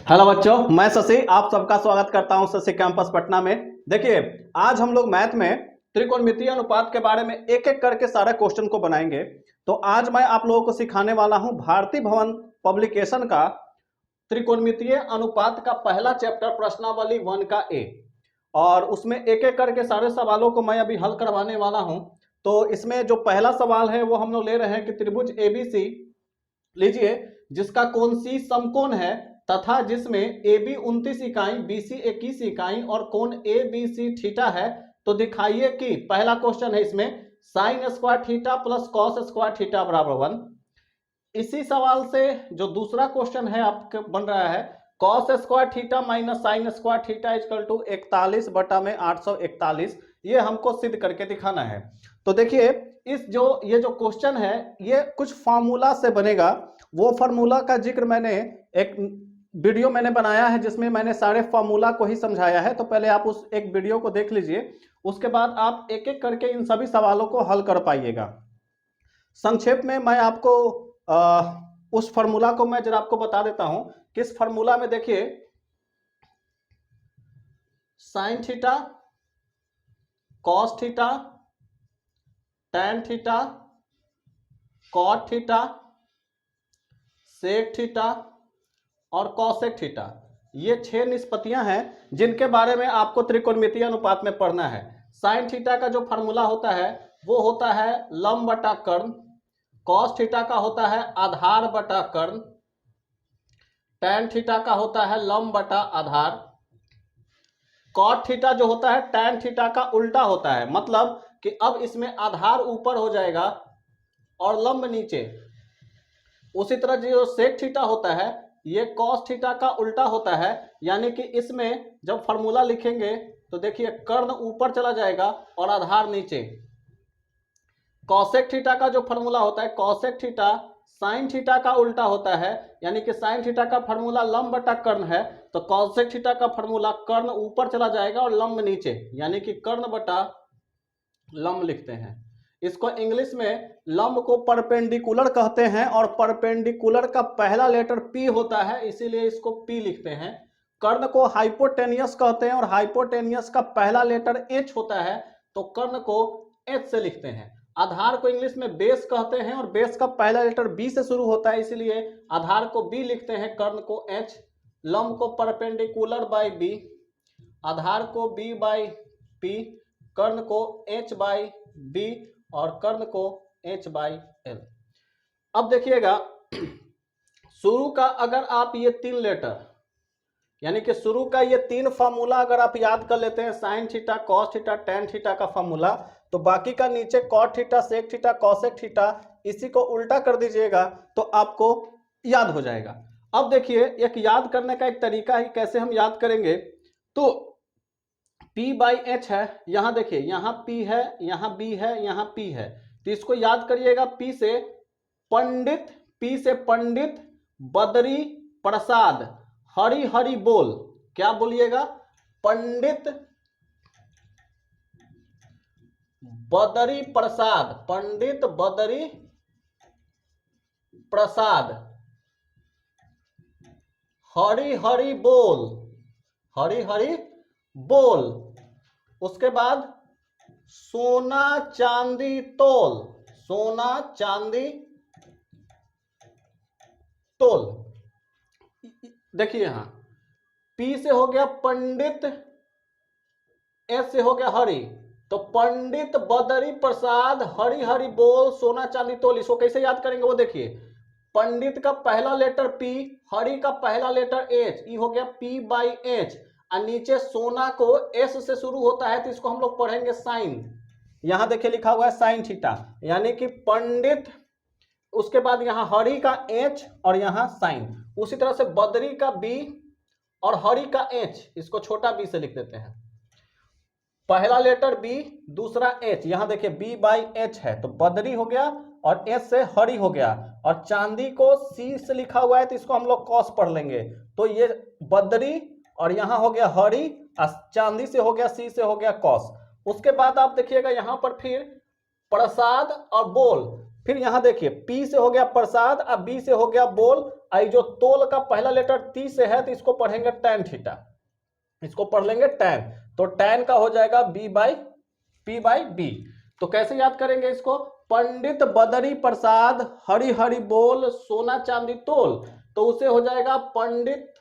Hello बच्चों, मैं शशि आप सबका स्वागत करता हूं शशि कैंपस पटना में। देखिए, आज हम लोग मैथ में त्रिकोणमितीय अनुपात के बारे में एक एक करके सारे क्वेश्चन को बनाएंगे। तो आज मैं आप लोगों को सिखाने वाला हूं भारती भवन पब्लिकेशन का त्रिकोणमितीय अनुपात का पहला चैप्टर प्रश्नावली 1 का ए, और उसमें एक एक करके सारे सवालों को मैं अभी हल करवाने वाला हूं। तो इसमें जो पहला सवाल है वो हम लोग ले रहे हैं कि त्रिभुज एबीसी लीजिए, जिसका कोण सी समकोण है तथा जिसमें ए बी 29 इकाई, बी सी 21 इकाई और कोण ए बी सी थीटा है। तो दिखाइए कि पहला क्वेश्चन है इसमें sign square theta plus cos square theta बराबर 1। इसी सवाल से जो दूसरा क्वेश्चन है आपके बन रहा है cos square theta minus sine square theta equal to 41 बटा में 841। ये हमको सिद्ध करके दिखाना है। तो देखिए, ये जो क्वेश्चन है ये कुछ फार्मूला से बनेगा। वो फार्मूला का जिक्र मैंने एक वीडियो बनाया है जिसमें मैंने सारे फार्मूला को ही समझाया है। तो पहले आप उस एक वीडियो को देख लीजिए, उसके बाद आप एक एक करके इन सभी सवालों को हल कर पाइएगा। संक्षेप में मैं आपको उस फार्मूला को मैं जरा आपको बता देता हूं कि इस फार्मूला में देखिए sine theta, cos theta, tan theta, cot theta, sec theta और कॉसेक थीटा, ये 6 निष्पत्तियां हैं जिनके बारे में आपको त्रिकोणमितीय अनुपात में पढ़ना है। साइन थीटा का जो फार्मूला होता है वो होता है लंब बटा कर्ण, कॉस थीटा का होता है आधार बटा कर्ण, टैन थीटा का होता है लंब बटा आधार, कॉट थीटा जो होता है टैन थीटा का उल्टा होता है, मतलब कि अब इसमें आधार ऊपर हो जाएगा और लंब नीचे। उसी तरह जो सेक थीटा होता है ये कॉस थीटा का उल्टा होता है, यानी कि इसमें जब फार्मूला लिखेंगे तो देखिए कर्ण ऊपर चला जाएगा और आधार नीचे। कॉसेक थीटा का जो फार्मूला होता है कॉसेक थीटा साइन थीटा का उल्टा होता है, यानी कि साइन थीटा का फार्मूला लंब बटा कर्ण है, तो कॉसेक थीटा का फार्मूला कर्ण ऊपर चला जाएगा और लंब नीचे, यानी कि कर्ण बटा लंब लिखते हैं। इसको इंग्लिश में लंब को परपेंडिकुलर कहते हैं और परपेंडिकुलर का पहला लेटर पी होता है, इसीलिए इसको पी लिखते हैं। कर्ण को हाइपोटेनियस कहते हैं और हाइपोटेनियस का पहला लेटर एच होता है, तो कर्ण को एच से लिखते हैं। आधार को इंग्लिश में बेस कहते हैं और बेस का पहला लेटर बी से शुरू होता है, इसीलिए आधार को बी लिखते हैं, कर्ण को एच। लंब को परपेंडिकुलर बाय बी, आधार को बी बाय पी, कर्ण को एच बाय बी और कर्ण को एच बाय एल। अब देखिएगा, शुरू का अगर आप ये 3 लेटर यानी कि शुरू का ये 3 फार्मूला अगर आप याद कर लेते हैं, sine theta, cos theta, tan theta का फार्मूला, तो बाकी का नीचे cot theta, sec theta, cosec theta, इसी को उल्टा कर दीजिएगा तो आपको याद हो जाएगा। अब देखिए, एक याद करने का एक तरीका है, कैसे हम याद करेंगे। तो P बाई एच है, यहां देखिए यहां P है, यहां B है, यहां P है, तो इसको याद करिएगा P से पंडित बदरी प्रसाद हरि हरि बोल। क्या बोलिएगा? पंडित बदरी प्रसाद, पंडित बदरी प्रसाद हरि हरि बोल, हरि हरि बोल। उसके बाद सोना चांदी तोल, सोना चांदी तोल। देखिए यहां P से हो गया पंडित, S से हो गया हरि, तो पंडित बदरी प्रसाद हरि हरि बोल सोना चांदी तोल। इसको कैसे याद करेंगे वो देखिए, पंडित का पहला लेटर P, हरि का पहला लेटर H, ये हो गया P बाई एच, और नीचे सोना को S से शुरू होता है, तो इसको हम लोग पढ़ेंगे साइन। यहां देखिए लिखा हुआ है साइन थीटा, यानी कि पंडित, उसके बाद यहां हरि का H और यहां साइन। उसी तरह से बदरी का B और हरि का H, इसको छोटा b से लिख देते हैं। पहला लेटर B, दूसरा H, यहां देखिए B बाई एच है, तो बदरी हो गया और S से हरि हो गया, और चांदी को C से लिखा हुआ है तो इसको हम लोग कॉस पढ़ लेंगे। तो ये बदरी और यहां हो गया हरि, चांदी से हो गया C से हो गया कॉस। उसके बाद आप देखिएगा यहां पर फिर प्रसाद और बोल, फिर यहां देखिए P से हो गया प्रसाद और B से हो गया बोल, आई जो तोल का पहला लेटर टी से है तो इसको पढ़ेंगे tan थीटा, इसको पढ़ लेंगे tan, तो tan का हो जाएगा p/b। तो कैसे याद करेंगे इसको, पंडित बदरी प्रसाद हरि हरि बोल सोना चांदी तोल, तो उसे हो जाएगा पंडित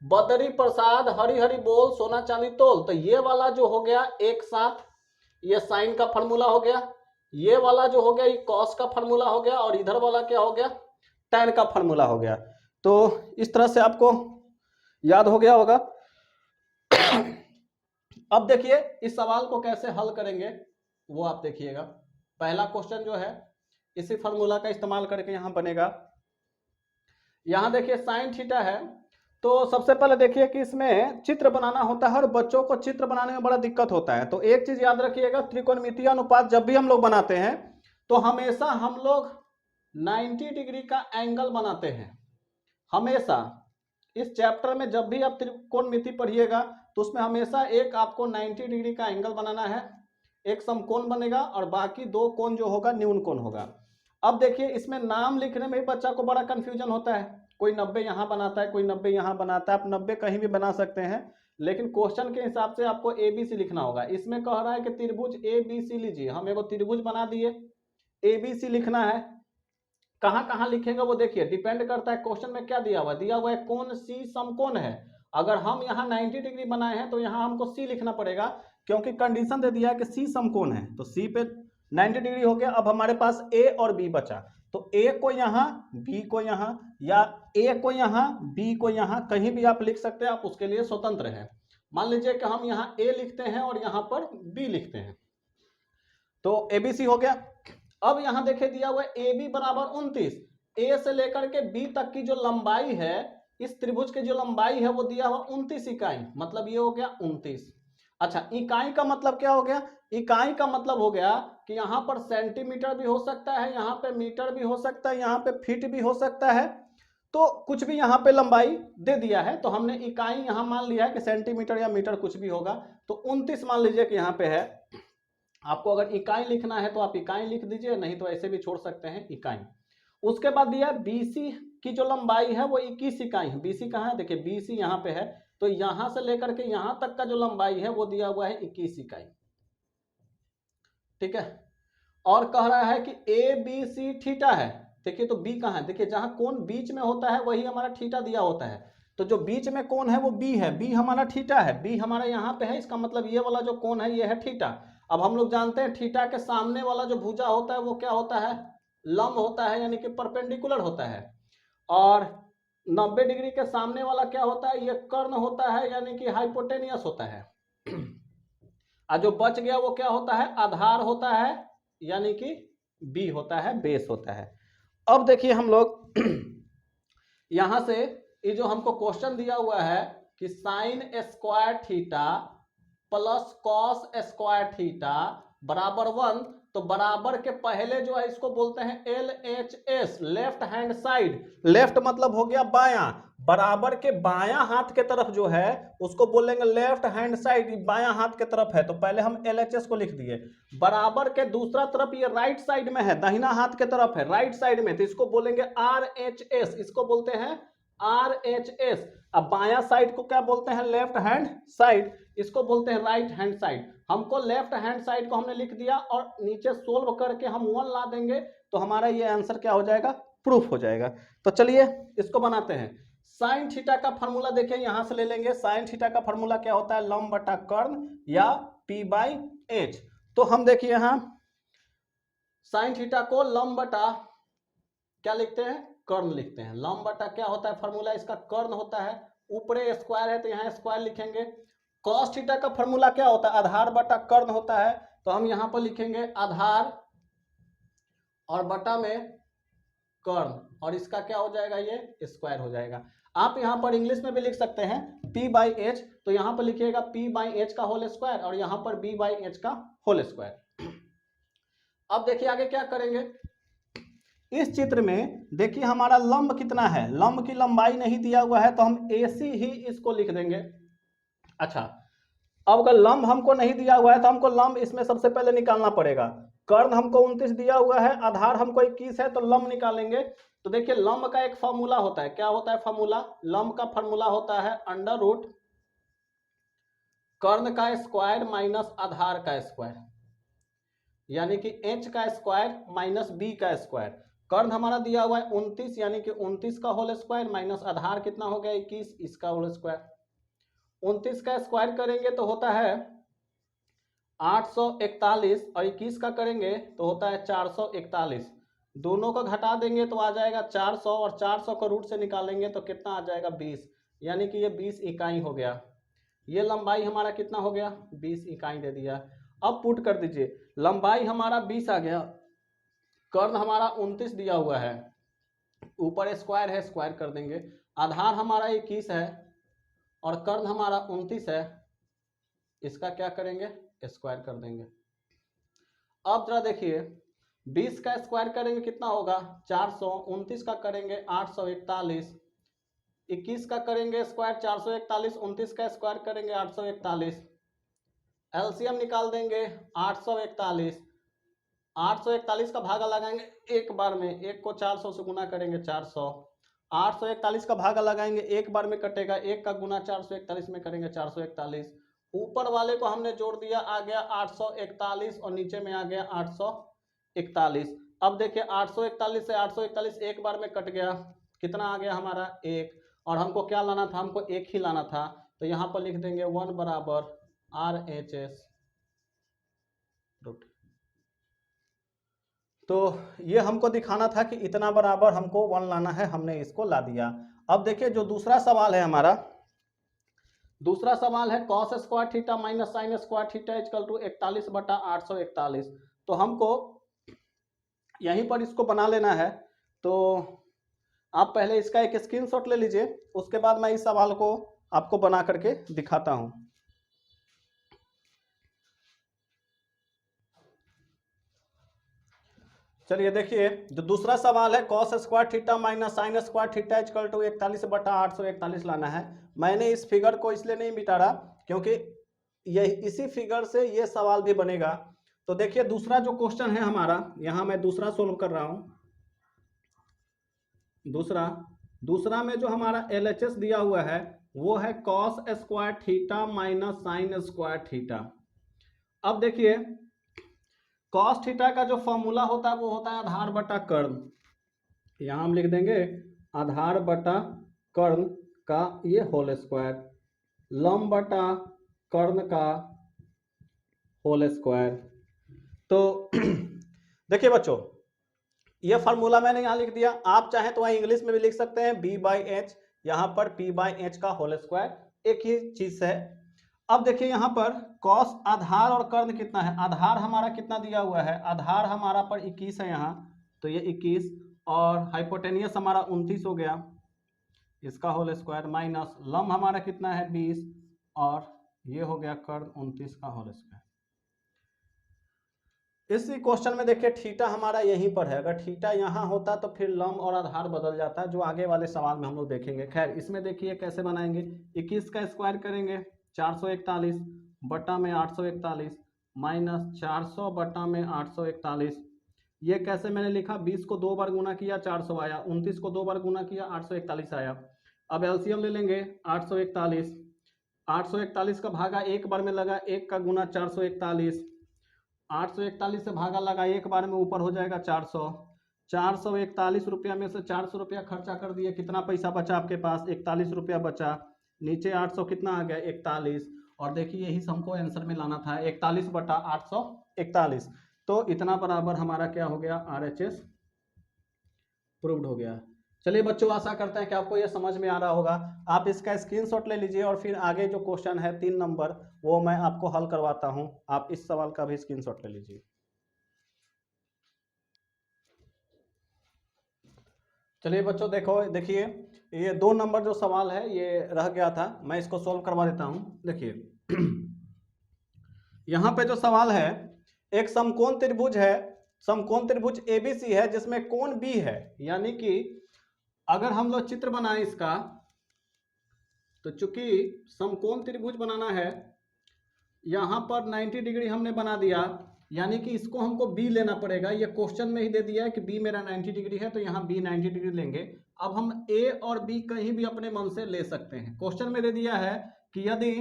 बदरी प्रसाद हरि हरि बोल सोना चांदी तोल। तो ये वाला जो हो गया एक साथ ये साइन का फॉर्मूला हो गया, ये वाला जो हो गया ये कॉस का फॉर्मूला हो गया, और इधर वाला क्या हो गया tan का फॉर्मूला हो गया। तो इस तरह से आपको याद हो गया होगा। अब देखिए इस सवाल को कैसे हल करेंगे वो आप देखिएगा। पहला क्वेश्चन जो है इसी फॉर्मूला का इस्तेमाल करके यहां बनेगा। यहां देखिए साइन थीटा है, तो सबसे पहले देखिए कि इसमें चित्र बनाना होता है और बच्चों को चित्र बनाने में बड़ा दिक्कत होता है। तो एक चीज याद रखिएगा, त्रिकोणमितीय अनुपात जब भी हम लोग बनाते हैं तो हमेशा हम लोग 90 डिग्री का एंगल बनाते हैं। हमेशा इस चैप्टर में जब भी आप त्रिकोणमिति पढ़िएगा तो उसमें हमेशा एक आपको 90 डिग्री का एंगल बनाना है, एक समकोण बनेगा और बाकी दो कोण जो होगा न्यून कोण होगा। अब देखिए इसमें नाम लिखने में भी बच्चा को बड़ा कंफ्यूजन होता है, कोई 90 यहाँ बनाता है, कोई 90 यहाँ बनाता है। आप 90 कहीं भी बना सकते हैं, लेकिन क्वेश्चन के हिसाब से आपको ABC लिखना होगा। इसमें कह रहा है कि त्रिभुज ABC लीजिए, हम एगो त्रिभुज बना दिए, ABC लिखना है। कहाँ कहाँ लिखेंगे वो देखिए, डिपेंड करता है क्वेश्चन में क्या दिया हुआ है। दिया हुआ है कोण C समकोण है, अगर हम यहाँ 90 डिग्री बनाए हैं तो यहाँ हमको C लिखना पड़ेगा, क्योंकि कंडीशन दे दिया है कि C समकोण है। तो C पे 90 डिग्री हो गया। अब हमारे पास A और B बचा, तो A को यहाँ B को यहाँ, या A को यहाँ B को यहाँ, कहीं भी आप लिख सकते हैं, आप उसके लिए स्वतंत्र हैं। मान लीजिए कि हम यहाँ A लिखते हैं और यहाँ पर B लिखते हैं, तो ABC हो गया। अब यहाँ देखिए दिया हुआ है AB बराबर 29, A से लेकर के B तक की जो लंबाई है, इस त्रिभुज की जो लंबाई है वो दिया हुआ 29 इकाई, मतलब ये हो गया 29। अच्छा, इकाई का मतलब क्या हो गया, इकाई का मतलब हो गया कि यहाँ पर सेंटीमीटर भी हो सकता है, यहाँ पे मीटर भी हो सकता है, यहाँ पे फीट भी हो सकता है, तो कुछ भी यहाँ पे लंबाई दे दिया है, तो हमने इकाई यहाँ मान लिया है कि सेंटीमीटर या मीटर कुछ भी होगा। तो 29 मान लीजिए कि यहाँ पे है। आपको अगर इकाई लिखना है तो आप इकाई लिख दीजिए, नहीं तो ऐसे भी छोड़ सकते हैं इकाई। उसके बाद दिया BC की जो लंबाई है वो 21 इकाई है। BC कहाँ है, देखिए BC यहाँ पे है, तो यहां से लेकर के यहां तक का जो लंबाई है वो दिया हुआ है 21 इकाई, ठीक है। और कह रहा है कि ABC थीटा है। देखिए तो B कहाँ है, देखिए जहां कोण बीच में होता है वही हमारा थीटा दिया होता है, तो जो बीच में कोण है वो B है, B हमारा थीटा है, B हमारा यहाँ पे है, इसका मतलब ये वाला जो कोण है ये है थीटा। अब हम लोग जानते हैं थीटा के सामने वाला जो भुजा होता है वो क्या होता है, लंब होता है, यानी कि परपेंडिकुलर होता है। और 90 डिग्री के सामने वाला क्या होता है, ये कर्ण होता है, यानी कि हाइपोटेनियस होता है। और जो बच गया वो क्या होता है, आधार होता है, यानी कि B होता है, बेस होता है। अब देखिए हम लोग यहां से ये जो हमको क्वेश्चन दिया हुआ है कि sign square theta plus cos square theta बराबर 1, तो बराबर के पहले जो है इसको बोलते हैं LHS, left hand side. Left मतलब हो गया बायां, बराबर के बायां हाथ के तरफ जो है उसको बोलेंगे लेफ्ट हैंड साइड, बायां हाथ के तरफ है, तो पहले हम LHS को लिख दिए। बराबर के दूसरा तरफ ये राइट साइड में है, दाहिना हाथ के तरफ है, राइट साइड में, तो इसको बोलेंगे RHS, इसको बोलते हैं RHS। अब बायां साइड को क्या बोलते हैं, लेफ्ट हैंड साइड, इसको बोलते हैं राइट हैंड साइड। हमको लेफ्ट हैंड साइड को हमने लिख दिया और नीचे सोल्व करके हम 1 ला देंगे तो हमारा ये आंसर क्या हो जाएगा, प्रूफ हो जाएगा। तो चलिए इसको बनाते हैं। साइन थीटा का फॉर्मूला देखिए यहां से ले लेंगे। साइन थीटा का फॉर्मूला क्या होता है, लंब बटा कर्ण या P/H। तो हम देखिए यहां साइन थीटा को लंब बटा क्या लिखते हैं, कर्ण लिखते हैं। लंब बटा क्या होता है फॉर्मूला इसका, कर्ण होता है, ऊपरे स्क्वायर है तो यहाँ स्क्वायर लिखेंगे। कॉस थीटा का फॉर्मूला क्या होता है, आधार बटा कर्ण होता है, तो हम यहाँ पर लिखेंगे आधार और बटा में कर्ण, और इसका क्या हो जाएगा, ये स्क्वायर हो जाएगा। आप यहाँ पर इंग्लिश में भी लिख सकते हैं P/H, तो यहाँ पर लिखिएगा P/H का होल स्क्वायर और यहाँ पर B/H का होल स्क्वायर। अब देखिए आगे क्या करेंगे। इस चित्र में देखिए हमारा लंब कितना है, लंब की लंबाई नहीं दिया हुआ है तो हम AC ही इसको लिख देंगे। अच्छा, अब अगर लंब हमको नहीं दिया हुआ है तो हमको लंब इसमें सबसे पहले निकालना पड़ेगा। कर्ण हमको 29 दिया हुआ है, आधार हमको 21 है, तो लंब निकालेंगे। तो देखिए लंब का एक फॉर्मूला होता है, क्या होता है फॉर्मूला? लंब का फॉर्मूला होता है अंडर रूट कर्ण का स्क्वायर माइनस आधार का स्क्वायर, यानी कि h का स्क्वायर माइनस b का स्क्वायर। कर्ण हमारा दिया हुआ है 29, यानी कि 29 का होल स्क्वायर माइनस आधार कितना हो गया 21, इसका होल स्क्वायर। 29 का स्क्वायर करेंगे तो होता है 841 और 21 का करेंगे तो होता है 441। दोनों को घटा देंगे तो आ जाएगा 400 और 400 को रूट से निकालेंगे तो कितना आ जाएगा 20, यानी कि ये 20 इकाई हो गया। ये लंबाई हमारा कितना हो गया 20 इकाई दे दिया। अब पुट कर दीजिए, लंबाई हमारा 20 आ गया, कर्ण हमारा 29 दिया हुआ है, ऊपर स्क्वायर है स्क्वायर कर देंगे, आधार हमारा 21 है और कर्ण हमारा 29 है, इसका क्या करेंगे स्क्वायर कर देंगे। अब जरा देखिए 20 का स्क्वायर करेंगे कितना होगा 400, 29 का करेंगे 841, 21 का करेंगे स्क्वायर 441, 29 का स्क्वायर करेंगे 841, एलसीएम निकाल देंगे 841, 841 का भागा लगाएंगे एक बार में, एक को 400 से गुना करेंगे 400, 841 का भागा लगाएंगे एक बार में कटेगा, एक का गुना 441 में करेंगे 441, ऊपर वाले को हमने जोड़ दिया आ गया 841 और नीचे में आ गया 841। अब देखिए 841 से 841 एक बार में कट गया, कितना आ गया हमारा एक, और हमको क्या लाना था हमको एक ही लाना था, तो यहाँ पर लिख देंगे 1 बराबर RHS रूट। तो ये हमको दिखाना था कि इतना बराबर हमको 1 लाना है, हमने इसको ला दिया। अब देखिए जो दूसरा सवाल है हमारा, दूसरा सवाल है cos square theta minus sine square theta equal to 41/841। तो हमको यहीं पर इसको बना लेना है, तो आप पहले इसका एक स्क्रीनशॉट ले लीजिए, उसके बाद मैं इस सवाल को आपको बना करके दिखाता हूं। चलिए देखिए जो दूसरा सवाल है cos square theta minus sine square theta equal to 41/841 लाना है। मैंने इस फिगर को इसलिए नहीं मिटा रहा क्योंकि यही इसी फिगर से ये सवाल भी बनेगा। तो देखिए दूसरा जो क्वेश्चन है हमारा, यहां मैं दूसरा सोल्व कर रहा हूं। दूसरा में जो हमारा LHS दिया हुआ है वो है cos square theta minus sine square theta. अब देखिए कॉस थीटा का जो फॉर्मूला होता है वो होता है आधार बटा कर्ण, यहां हम लिख देंगे आधार बटा कर्ण का ये होल स्क्वायर, लंब बटा कर्ण का होल स्क्वायर। तो देखिए बच्चों ये फार्मूला मैंने यहाँ लिख दिया, आप चाहें तो वहाँ इंग्लिश में भी लिख सकते हैं b/h, यहाँ पर p/h का होल स्क्वायर एक ही चीज है। अब देखिए यहाँ पर कॉस आधार और कर्ण कितना है, आधार हमारा कितना दिया हुआ है, आधार हमारा पर 21 है यहाँ, तो ये 21 और हाइपोटेनियस हमारा 29 हो गया, इसका होल स्क्वायर माइनस लंब हमारा कितना है 20 और ये हो गया कर्ण 29 का होल स्क्वायर। इसी क्वेश्चन में देखिए थीटा हमारा यहीं पर है, अगर थीटा यहाँ होता तो फिर लंब और आधार बदल जाता, जो आगे वाले सवाल में हम लोग देखेंगे। खैर इसमें देखिए कैसे बनाएंगे, 21 का स्क्वायर करेंगे 441 बटा में 841 माइनस 400 बटा में 841, ये कैसे मैंने लिखा, 20 को 2 बार गुना किया 400 आया, 29 को 2 बार गुना किया 841 आया। अब एलसीएम ले लेंगे 841 का भागा एक बार में लगा, एक का गुना 441, 841 से भागा लगा एक बार में ऊपर हो जाएगा 400, 441 रुपया में से 400 रुपया खर्चा कर दिए, कितना पैसा बचा आपके पास 41 रुपया बचा, नीचे 800 कितना आ गया 41, और देखिए यही हमको आंसर में लाना था 41/841। तो इतना बराबर हमारा क्या हो गया RHS प्रूव्ड हो गया। चलिए बच्चों आशा करते हैं कि आपको यह समझ में आ रहा होगा। आप इसका स्क्रीनशॉट ले लीजिए और फिर आगे जो क्वेश्चन है 3 नंबर वो मैं आपको हल करवाता हूं, आप इस सवाल का भी स्क्रीनशॉट ले लीजिए। चलिए बच्चों देखिए ये 2 नंबर जो सवाल है ये रह गया था, मैं इसको सोल्व करवा देता हूं। देखिए यहां पे जो सवाल है, एक समकोण त्रिभुज है, समकोण त्रिभुज ABC है जिसमें कोण B है, यानी कि अगर हम लोग चित्र बनाएं इसका, तो चूंकि समकोण त्रिभुज बनाना है, यहां पर 90 डिग्री हमने बना दिया, यानी कि इसको हमको बी लेना पड़ेगा। ये क्वेश्चन में ही दे दिया है कि बी मेरा 90 डिग्री है, तो यहाँ बी 90 डिग्री लेंगे। अब हम ए और बी कहीं भी अपने मन से ले सकते हैं। क्वेश्चन में दे दिया है कि यदि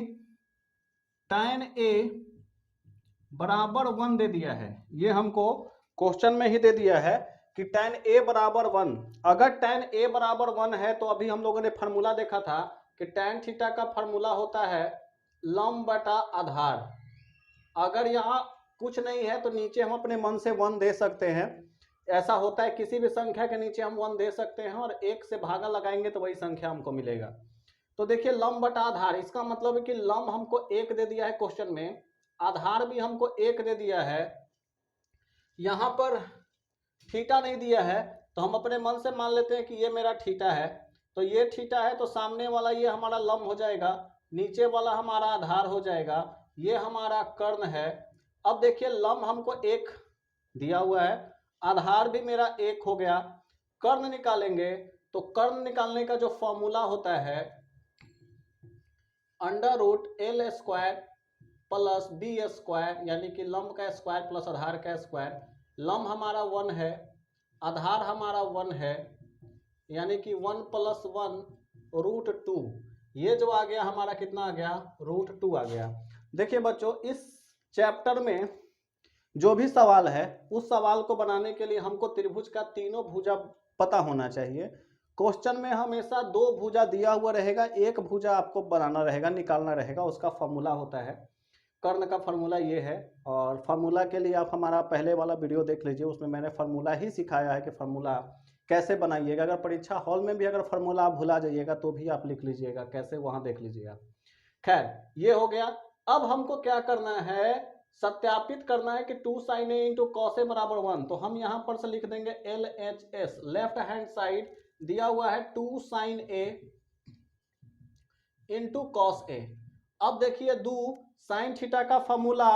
tan ए बराबर 1 दे दिया है, ये हमको क्वेश्चन में ही दे दिया है कि tan ए बराबर 1। अगर tan ए बराबर 1 है तो अभी हम लोगों ने फार्मूला देखा था कि tan थीटा का फार्मूला होता है लंब बटा आधार। अगर यहाँ कुछ नहीं है तो नीचे हम अपने मन से 1 दे सकते हैं। ऐसा होता है किसी भी संख्या के नीचे हम 1 दे सकते हैं और 1 से भागा लगाएंगे तो वही संख्या हमको मिलेगा। तो देखिए लंब बटा आधार, इसका मतलब है कि लंब हमको 1 दे दिया है क्वेश्चन में, आधार भी हमको 1 दे दिया है, यहाँ पर थीटा नहीं दिया है तो हम अपने मन से मान लेते हैं कि ये मेरा थीटा है। तो ये थीटा है तो सामने वाला ये हमारा लंब हो जाएगा, नीचे वाला हमारा आधार हो जाएगा, ये हमारा कर्ण है। अब देखिए लंब हमको 1 दिया हुआ है, आधार भी मेरा 1 हो गया। कर्ण निकालेंगे तो कर्ण निकालने का जो फॉर्मूला होता है √L² प्लस बी स्क्वायर, यानी कि लंब का स्क्वायर प्लस आधार का स्क्वायर। लंब हमारा 1 है, आधार हमारा 1 है, यानी कि 1 + 1 √2। ये जो आ गया हमारा कितना आ गया, √2 आ गया। देखिए बच्चों इस चैप्टर में जो भी सवाल है उस सवाल को बनाने के लिए हमको त्रिभुज का तीनों भुजा पता होना चाहिए। क्वेश्चन में हमेशा 2 भुजा दिया हुआ रहेगा, एक भुजा आपको बनाना रहेगा, निकालना रहेगा, उसका फॉर्मूला होता है। कर्ण का फार्मूला ये है, और फार्मूला के लिए आप हमारा पहले वाला वीडियो देख लीजिए, उसमें मैंने फार्मूला ही सिखाया है कि फार्मूला कैसे बनाइएगा। अगर परीक्षा हॉल में भी अगर फार्मूला आप भुला जाइएगा तो भी आप लिख लीजिएगा कैसे, वहां देख लीजिएगा। खैर ये हो गया। अब हमको क्या करना है, सत्यापित करना है कि 2 sin a × cos a बराबर 1। तो हम यहां पर से लिख देंगे LHS, लेफ्ट हैंड साइड दिया हुआ है 2 sin a × cos a। अब देखिए 2 sin थीटा का फॉर्मूला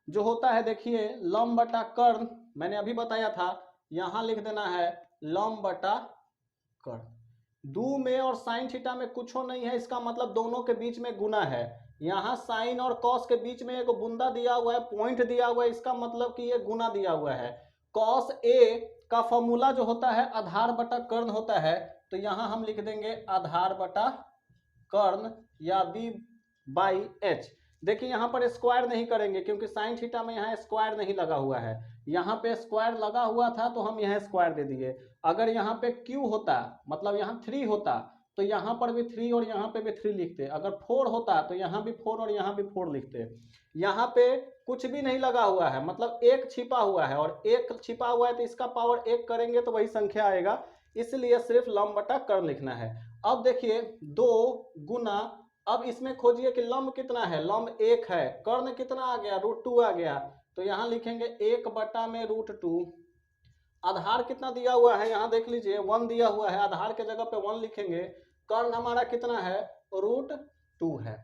जो होता है, देखिए लंब बटा कर्ण, मैंने अभी बताया था, यहां लिख देना है लंब बटा कर्ण। 2 में और sin थीटा में कुछ नहीं है, इसका मतलब दोनों के बीच में गुना है। यहाँ साइन और कॉस के बीच में एक बूंदा दिया हुआ है, पॉइंट दिया हुआ है, इसका मतलब कि ये गुना दिया हुआ है। कॉस ए का फॉर्मूला जो होता है आधार बटा कर्ण होता है, तो यहाँ हम लिख देंगे आधार बटा कर्ण या b/h। देखिए यहाँ पर स्क्वायर नहीं करेंगे क्योंकि साइन थीटा में यहाँ स्क्वायर नहीं लगा हुआ है, यहाँ पे स्क्वायर लगा हुआ था तो हम यहाँ स्क्वायर दे दिए। अगर यहाँ पे q होता, मतलब यहाँ 3 होता, तो यहाँ पर भी 3 और यहाँ पे भी 3 लिखते। अगर 4 होता तो यहाँ भी 4 और यहाँ भी 4 लिखते। यहाँ पे कुछ भी नहीं लगा हुआ है, मतलब 1 छिपा हुआ है, और 1 छिपा हुआ है तो इसका पावर 1 करेंगे तो वही संख्या आएगा, इसलिए सिर्फ लंब बटा कर्ण लिखना है। अब देखिए 2 गुना, अब इसमें खोजिए कि लंब कितना है, लंब 1 है, कर्ण कितना आ गया, √2 आ गया, तो यहाँ लिखेंगे 1 बटा में √2। आधार कितना दिया हुआ है, यहाँ देख लीजिए 1 दिया हुआ है, आधार के जगह पे 1 लिखेंगे। कर्ण हमारा कितना है, √2 है।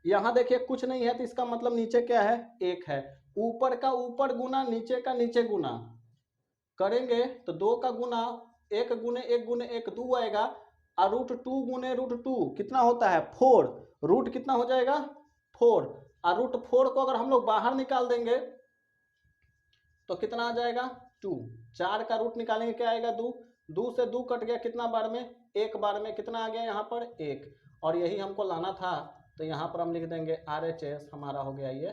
यहाँ देखिए कुछ नहीं है तो इसका मतलब नीचे क्या है, 1 है। ऊपर का ऊपर गुना नीचे का नीचे गुना करेंगे तो 2 का गुना 1 गुने 1 गुने 1 2 आएगा, और √2 गुने √2 कितना होता है, 4। रूट कितना हो जाएगा, 4, और √4 को अगर हम लोग बाहर निकाल देंगे तो कितना आ जाएगा, 2। 4 का रूट निकालेंगे क्या आएगा, 2। 2 से 2 कट गया, कितना बार में, 1 बार में, कितना आ गया यहाँ पर 1, और यही हमको लाना था, तो यहाँ पर हम लिख देंगे RHS, हमारा हो गया ये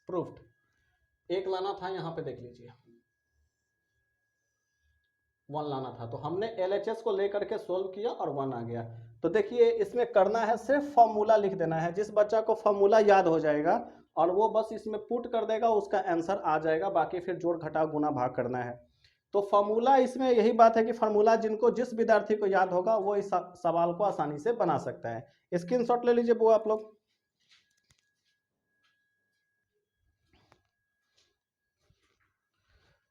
प्रूफ्ड। 1 लाना था, यहाँ पे देख लीजिए 1 लाना था, तो हमने LHS को लेकर के सोल्व किया और 1 आ गया। तो देखिए इसमें करना है सिर्फ फॉर्मूला लिख देना है। जिस बच्चा को फॉर्मूला याद हो जाएगा और वो बस इसमें पुट कर देगा, उसका आंसर आ जाएगा, बाकी फिर जोड़ घटाव गुना भाग करना है। तो फॉर्मूला इसमें यही बात है कि फॉर्मूला जिनको जिस विद्यार्थी को याद होगा वो इस सवाल को आसानी से बना सकता है। स्क्रीनशॉट ले लीजिए वो आप लोग।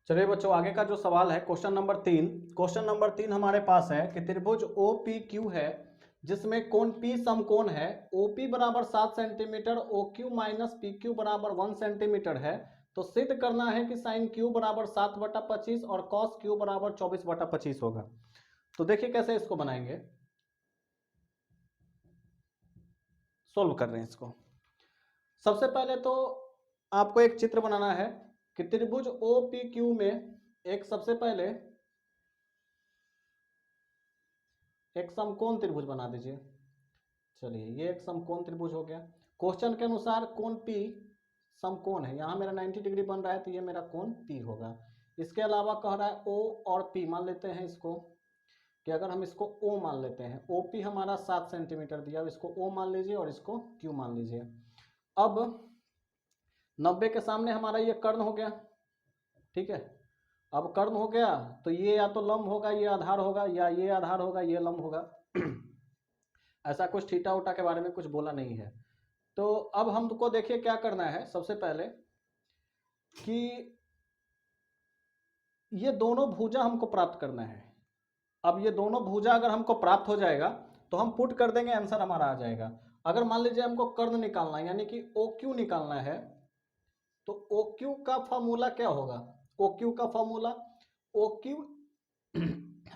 चलिए बच्चों आगे का जो सवाल है क्वेश्चन नंबर 3। क्वेश्चन नंबर 3 हमारे पास है कि त्रिभुज OPQ है जिसमें कोण P समकोण है, OP बराबर 7 सेंटीमीटर, OQ माइनस PQ बराबर 1 सेंटीमीटर है। तो सिद्ध करना है कि साइन Q बराबर 7/25 और कॉस Q बराबर 24/25 होगा। तो देखिए कैसे इसको बनाएंगे, सोल्व कर रहे हैं इसको। सबसे पहले तो आपको एक चित्र बनाना है। कि त्रिभुज OPQ में एक सबसे पहले एक समकोण त्रिभुज बना दीजिए। चलिए ये एक समकोण त्रिभुज हो गया। क्वेश्चन के अनुसार कोण P समकोण है, यहाँ मेरा 90 डिग्री बन रहा है तो ये मेरा कोण P होगा। इसके अलावा कह रहा है O और P, मान लेते हैं इसको कि अगर हम इसको O मान लेते हैं, OP हमारा 7 सेंटीमीटर दिया, अब इसको O मान लीजिए और इसको Q मान लीजिए। अब 90 के सामने हमारा ये कर्ण हो गया, ठीक है। अब कर्ण हो गया तो ये या तो लंब होगा, ये आधार होगा, या ये आधार होगा, ये लंब होगा। ऐसा कुछ थीटा उटा के बारे में कुछ बोला नहीं है। तो अब हमको देखिए क्या करना है, सबसे पहले कि ये दोनों भुजा हमको प्राप्त करना है। अब ये दोनों भुजा अगर हमको प्राप्त हो जाएगा तो हम पुट कर देंगे, आंसर हमारा आ जाएगा। अगर मान लीजिए हमको कर्ण निकालना है यानी कि OQ निकालना है, तो OQ का फॉर्मूला क्या होगा? OQ का फॉर्मूला OQ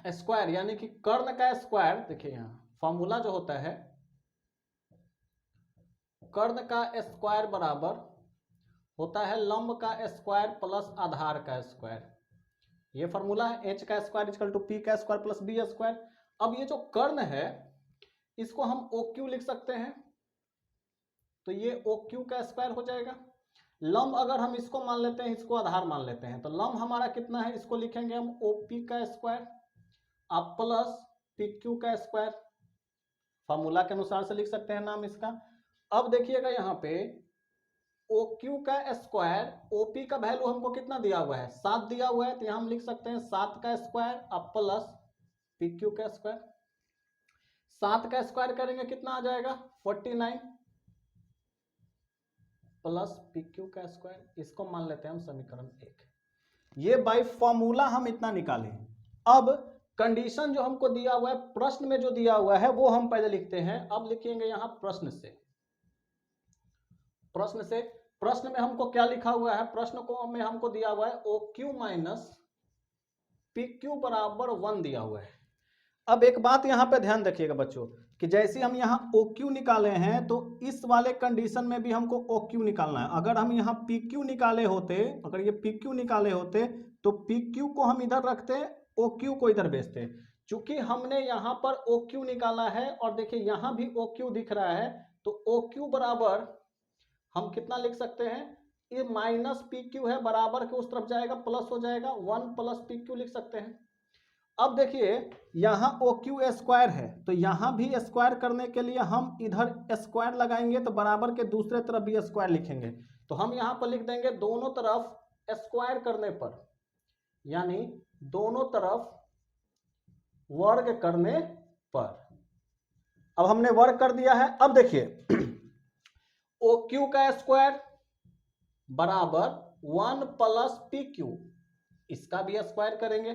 स्क्वायर यानी कि कर्ण का स्क्वायर। देखिए यहाँ फॉर्मूला जो होता है, कर्ण का स्क्वायर बराबर होता है लंब का स्क्वायर प्लस आधार का स्क्वायर। ये फॉर्मूला है, H का स्क्वायर इक्वल टू P का स्क्वायर प्लस B स्क्वायर। अब ये जो कर्ण है इसको हम OQ लिख सकते हैं, तो ये OQ का स्क्वायर हो जाएगा। लंब अगर हम इसको मान लेते हैं, इसको आधार मान लेते हैं, तो लंब हमारा कितना है, इसको लिखेंगे हम OP का स्क्वायर अब प्लस PQ का स्क्वायर। फॉर्मूला के अनुसार से लिख सकते हैं नाम इसका। अब देखिएगा यहाँ पे OQ का स्क्वायर, OP का वैल्यू हमको कितना दिया हुआ है, 7 दिया हुआ है, तो यहाँ हम लिख सकते हैं 7 का स्क्वायर अब प्लस PQ का स्क्वायर। 7 का स्क्वायर करेंगे कितना आ जाएगा, 49 प्लस PQ का स्क्वायर। इसको मान लेते हैं हम समीकरण 1। ये बाय फॉर्मूला हम इतना निकाले। अब कंडीशन जो हमको दिया हुआ है, प्रश्न में जो दिया हुआ है वो हम पहले लिखते हैं। अब लिखेंगे यहाँ प्रश्न से। प्रश्न में हमको क्या लिखा हुआ है, प्रश्न को में हमको दिया हुआ है OQ माइनस PQ बराबर 1 दिया हुआ है। अब एक बात यहाँ पे ध्यान रखिएगा बच्चों कि जैसे हम यहाँ OQ निकाले हैं तो इस वाले कंडीशन में भी हमको OQ निकालना है। अगर हम यहाँ PQ निकाले होते, अगर ये PQ निकाले होते तो PQ को हम इधर रखते, OQ को इधर भेजते। चूंकि हमने यहाँ पर OQ निकाला है और देखिए यहाँ भी OQ दिख रहा है, तो OQ बराबर हम कितना लिख सकते हैं, ये माइनस PQ है, बराबर के उस तरफ जाएगा प्लस हो जाएगा, 1 प्लस PQ लिख सकते हैं। अब देखिए यहाँ OQ स्क्वायर है, तो यहाँ भी स्क्वायर करने के लिए हम इधर स्क्वायर लगाएंगे, तो बराबर के दूसरे तरफ भी स्क्वायर लिखेंगे। तो हम यहाँ पर लिख देंगे दोनों तरफ स्क्वायर करने पर, यानी दोनों तरफ वर्ग करने पर। अब हमने वर्ग कर दिया है। अब देखिए OQ का स्क्वायर बराबर 1 प्लस PQ, इसका भी स्क्वायर करेंगे,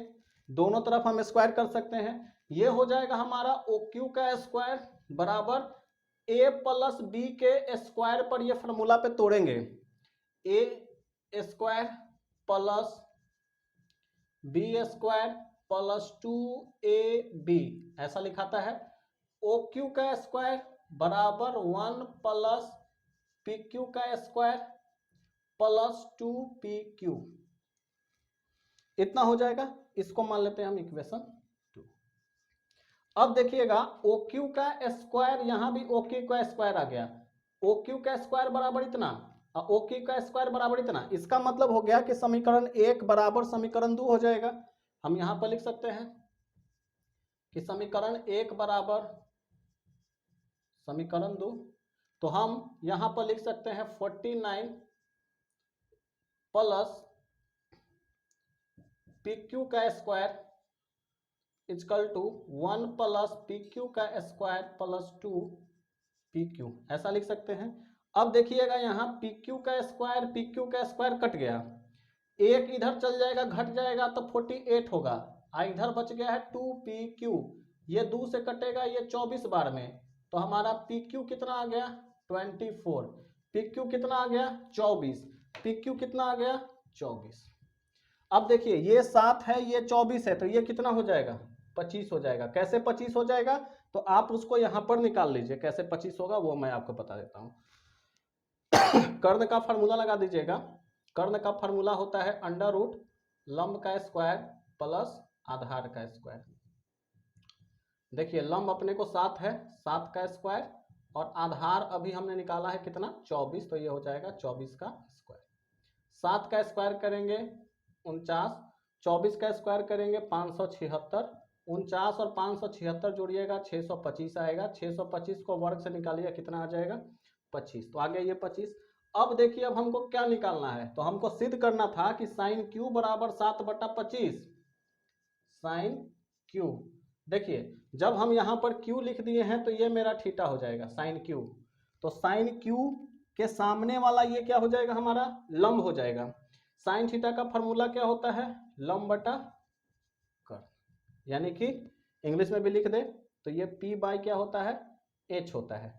दोनों तरफ हम स्क्वायर कर सकते हैं। ये हो जाएगा हमारा OQ का स्क्वायर बराबर A प्लस B के स्क्वायर पर, ये फॉर्मूला पे तोड़ेंगे, A square plus B square plus 2AB, ऐसा लिखाता है। OQ का स्क्वायर बराबर 1 प्लस PQ का स्क्वायर प्लस 2PQ, इतना हो जाएगा। इसको मान लेते हैं हम इक्वेशन 2। अब देखिएगा OQ का स्क्वायर, यहां भी OQ का स्क्वायर आ गया, OQ का स्क्वायर बराबर इतना और OQ का स्क्वायर बराबर इतना। इसका मतलब हो गया कि समीकरण 1 बराबर समीकरण 2 हो जाएगा। हम यहां पर लिख सकते हैं कि समीकरण 1 बराबर समीकरण 2, तो हम यहां पर लिख सकते हैं 49 प्लस PQ का square equal to 1 plus PQ का स्क्वायर प्लस 2PQ, ऐसा लिख सकते हैं। अब देखिएगा यहाँ PQ का स्क्वायर कट गया, एक इधर चल जाएगा घट जाएगा तो 48 होगा, इधर बच गया है 2PQ, ये 2 से कटेगा, ये 24 बार में, तो हमारा PQ कितना आ गया 24, PQ कितना आ गया 24, PQ कितना आ गया 24। अब देखिए ये 7 है, ये 24 है, तो ये कितना हो जाएगा 25 हो जाएगा। कैसे 25 हो जाएगा, तो आप उसको यहां पर निकाल लीजिए, कैसे 25 होगा वो मैं आपको बता देता हूं। कर्ण का फार्मूला लगा दीजिएगा, कर्ण का फॉर्मूला होता है अंडर रूट लंब का स्क्वायर प्लस आधार का स्क्वायर। देखिए लंब अपने को 7 है, 7 का स्क्वायर, और आधार अभी हमने निकाला है कितना 24, तो ये हो जाएगा 24 का स्क्वायर। 7 का स्क्वायर करेंगे 49, 24 का स्क्वायर करेंगे 576, 49 और 576 जोड़िएगा 625 आएगा, 625 को वर्ग से निकालिएगा कितना आ जाएगा 25, तो आ गया ये 25। अब देखिए अब हमको क्या निकालना है, तो हमको सिद्ध करना था कि साइन क्यू बराबर 7/25 साइन क्यू। देखिए जब हम यहाँ पर क्यू लिख दिए हैं तो ये मेरा थीटा हो जाएगा साइन क्यू, तो साइन क्यू के सामने वाला ये क्या हो जाएगा हमारा लंब हो जाएगा। साइन थीटा का फॉर्मूला क्या होता है लंब बटा कर्ण, यानी कि इंग्लिश में भी लिख दे तो ये p बाय क्या होता है h होता है।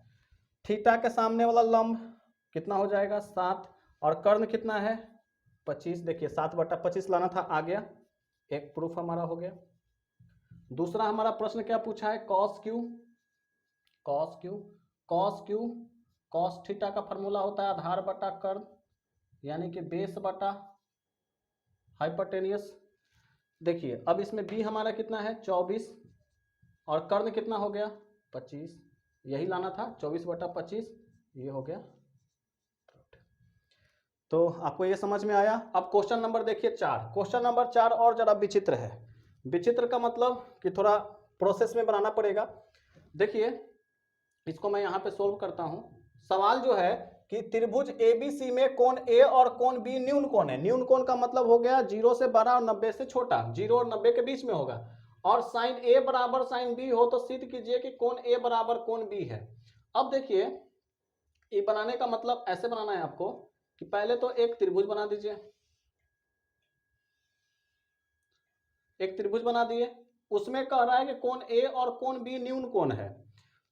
थीटा के सामने वाला लंब कितना हो जाएगा 7 और कर्ण कितना है 25। देखिए 7/25 लाना था, आ गया, एक प्रूफ हमारा हो गया। दूसरा हमारा प्रश्न क्या पूछा है cos Q, cos Q, cos Q, cos theta का फॉर्मूला होता है आधार बटा कर्ण, यानी कि बेस बटा हाइपोटेनियस। देखिए अब इसमें b हमारा कितना है 24 और कर्ण कितना हो गया 25, यही लाना था 24/25, ये हो गया। तो आपको ये समझ में आया। अब क्वेश्चन नंबर देखिए 4, क्वेश्चन नंबर 4 और जरा विचित्र है। विचित्र का मतलब कि थोड़ा प्रोसेस में बनाना पड़ेगा। देखिए इसको मैं यहाँ पे सोल्व करता हूँ। सवाल जो है कि त्रिभुज ABC में कोण A और कोण B न्यून कोण है। न्यून कोण का मतलब हो गया 0 से बड़ा और 90 से छोटा, 0 और 90 के बीच में होगा, और साइन A बराबर साइन B हो तो सिद्ध कीजिए कि कोण A बराबर कोण B है। अब देखिए ये बनाने का मतलब ऐसे बनाना है आपको कि पहले तो एक त्रिभुज बना दीजिए, एक त्रिभुज बना दिए, उसमें कह रहा है कि कोण A और कोण B न्यून कोण है।